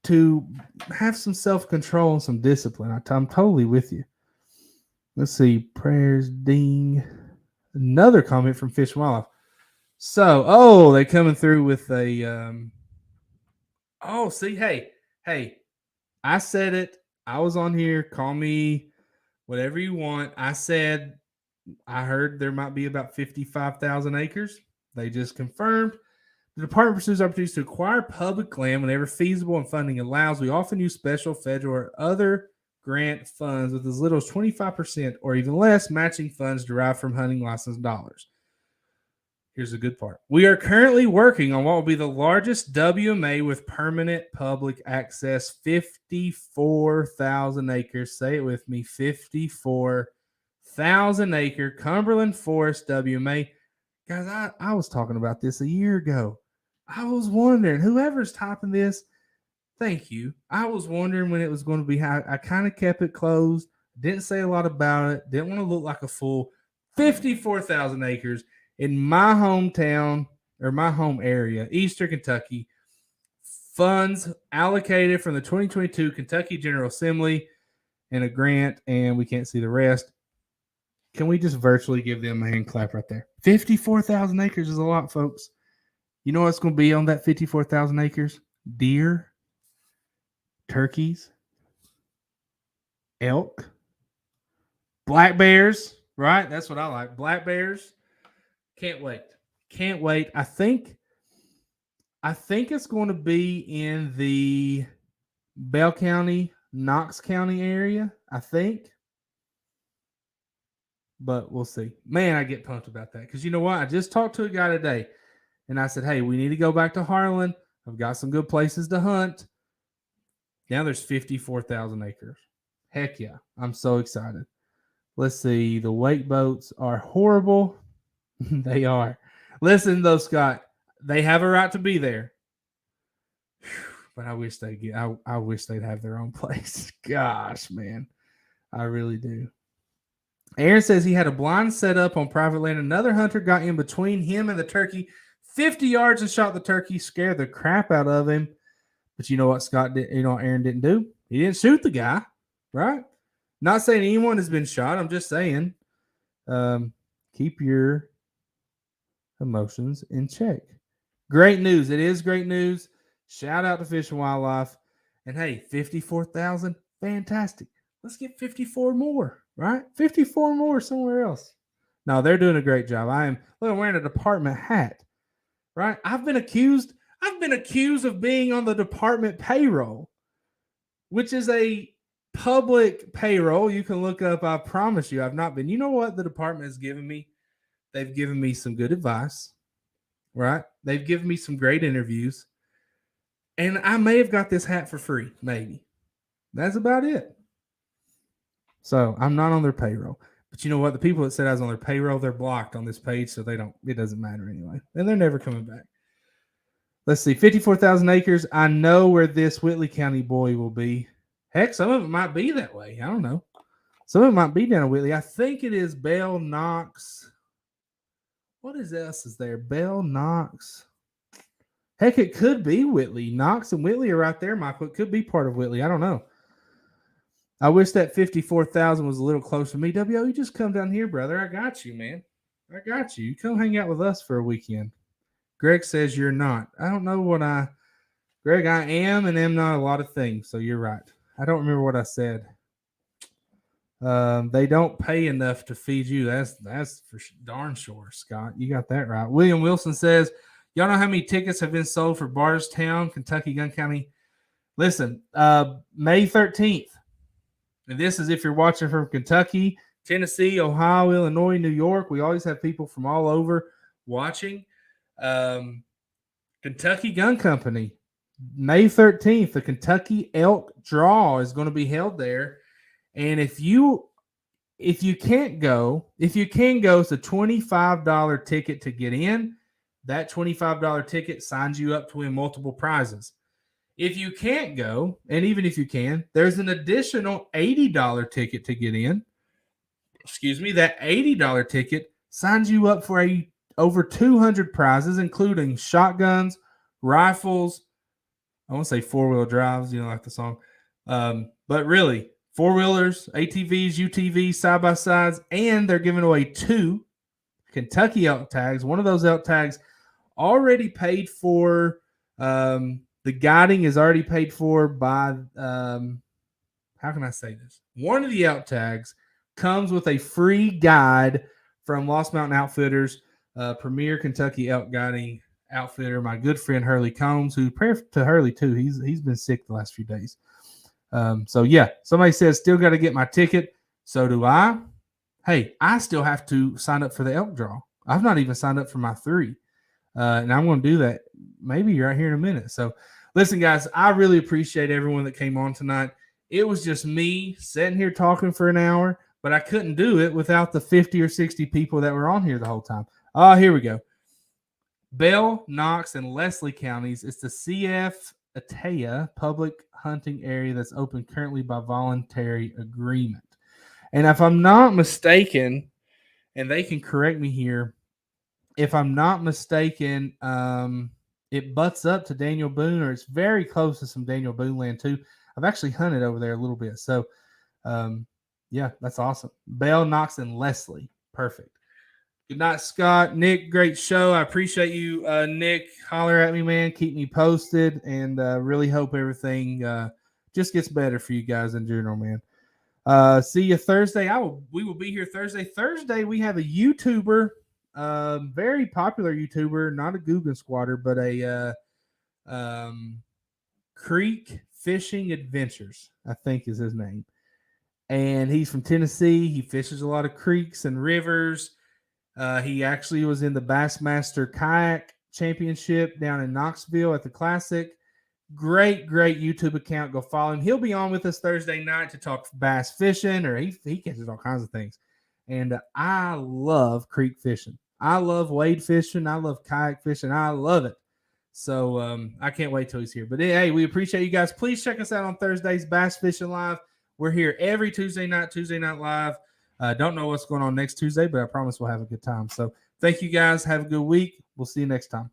to have some self-control and some discipline. I'm totally with you. Let's see. Prayers, ding. Another comment from Fish and Wildlife. So, they coming through with a hey, I said it. I was on here. Call me whatever you want. I said I heard there might be about 55,000 acres. They just confirmed. The department pursues opportunities to acquire public land whenever feasible and funding allows. We often use special, federal, or other grant funds with as little as 25% or even less matching funds derived from hunting license dollars. Here's the good part. We are currently working on what will be the largest WMA with permanent public access, 54,000 acres. Say it with me, 54,000 acre Cumberland Forest WMA. Guys, I was talking about this a year ago. I was wondering, whoever's typing this, thank you. I was wondering when it was going to be. I kind of kept it closed. Didn't say a lot about it. Didn't want to look like a fool. 54,000 acres. In my hometown, or my home area, Eastern Kentucky, funds allocated from the 2022 Kentucky General Assembly and a grant, and we can't see the rest. Can we just virtually give them a hand clap right there? 54,000 acres is a lot, folks. You know what's going to be on that 54,000 acres? Deer, turkeys, elk, black bears, right? That's what I like. Black bears. Can't wait. Can't wait. I think it's going to be in the Bell County, Knox County area, I think. But we'll see. Man, I get pumped about that. Because you know what? I just talked to a guy today, and I said, hey, we need to go back to Harlan. I've got some good places to hunt. Now there's 54,000 acres. Heck yeah. I'm so excited. Let's see. The wake boats are horrible. They are. Listen, though, Scott, they have a right to be there. But I wish they'd have their own place. Gosh, man. I really do. Aaron says he had a blind set up on private land. Another hunter got in between him and the turkey, 50 yards, and shot the turkey, scared the crap out of him. But you know what Scott did? You know what Aaron didn't do? He didn't shoot the guy, right? Not saying anyone has been shot. I'm just saying keep your emotions in check. Great news. It is great news. Shout out to Fish and Wildlife. And hey, 54,000, fantastic. Let's get 54 more, right? 54 more somewhere else. No, they're doing a great job. I'm wearing a department hat, right? I've been accused of being on the department payroll, which is a public payroll. You can look up. I promise you, I've not been. You know what the department has given me? They've given me some good advice, right? They've given me some great interviews. And I may have got this hat for free, maybe. That's about it. So I'm not on their payroll. But you know what? The people that said I was on their payroll, they're blocked on this page, so it doesn't matter anyway. And they're never coming back. Let's see, 54,000 acres. I know where this Whitley County boy will be. Heck, some of it might be that way. I don't know. Some of it might be down in Whitley. I think it is Bell, Knox. What else is there? Bell, Knox. Heck, it could be Whitley. Knox and Whitley are right there, Michael. It could be part of Whitley. I don't know. I wish that 54,000 was a little closer to me. W.O., you just come down here, brother. I got you, man. I got you. You come hang out with us for a weekend. Greg says you're not. I don't know what Greg, I am and am not a lot of things. So you're right. I don't remember what I said. They don't pay enough to feed you. That's for darn sure, Scott. You got that right. William Wilson says, y'all know how many tickets have been sold for Bardstown, Kentucky, Gun County? Listen, May 13th. And this is if you're watching from Kentucky, Tennessee, Ohio, Illinois, New York. We always have people from all over watching. Kentucky Gun Company, May 13th, the Kentucky Elk Draw is going to be held there. And if you can go, it's a $25 ticket to get in. That $25 ticket signs you up to win multiple prizes. If you can't go, and even if you can, there's an additional $80 ticket to get in. Excuse me, that $80 ticket signs you up for over 200 prizes, including shotguns, rifles. I want to say four-wheel drives, like the song. But really, four-wheelers, ATVs, UTVs, side-by-sides, and they're giving away 2 Kentucky elk tags. One of those elk tags already paid for. The guiding is already paid for by, how can I say this? One of the elk tags comes with a free guide from Lost Mountain Outfitters, premier Kentucky elk guiding outfitter, my good friend Hurley Combs, who pray to Hurley too. He's been sick the last few days. So yeah, somebody says still got to get my ticket. So do I. Hey, I still have to sign up for the elk draw. I've not even signed up for my 3. And I'm going to do that maybe right here in a minute. So listen, guys, I really appreciate everyone that came on tonight. It was just me sitting here talking for an hour, but I couldn't do it without the 50 or 60 people that were on here the whole time. Oh, here we go. Bell, Knox, and Leslie counties. It's the CF Ataya public hunting area that's open currently by voluntary agreement. And if I'm not mistaken, and they can correct me here, if I'm not mistaken, it butts up to Daniel Boone, or it's very close to some Daniel Boone land too. I've actually hunted over there a little bit. So, yeah, that's awesome. Bell, Knox, and Leslie. Perfect. Good night, Scott. Nick, great show. I appreciate you, Nick. Holler at me, man. Keep me posted, and really hope everything just gets better for you guys in general, man. See you Thursday. We will be here Thursday. Thursday, we have a YouTuber, very popular YouTuber, not a Guggen squatter, but a Creek Fishing Adventures, I think is his name. And he's from Tennessee. He fishes a lot of creeks and rivers. He actually was in the Bassmaster Kayak Championship down in Knoxville at the Classic. Great YouTube account. Go follow him. He'll be on with us Thursday night to talk bass fishing, or he catches all kinds of things. And I love creek fishing. I love wade fishing. I love kayak fishing. I love it. So I can't wait till he's here. But hey, we appreciate you guys. Please check us out on Thursdays, Bass Fishing Live. We're here every Tuesday night live. Don't know what's going on next Tuesday, but I promise we'll have a good time. So thank you guys. Have a good week. We'll see you next time.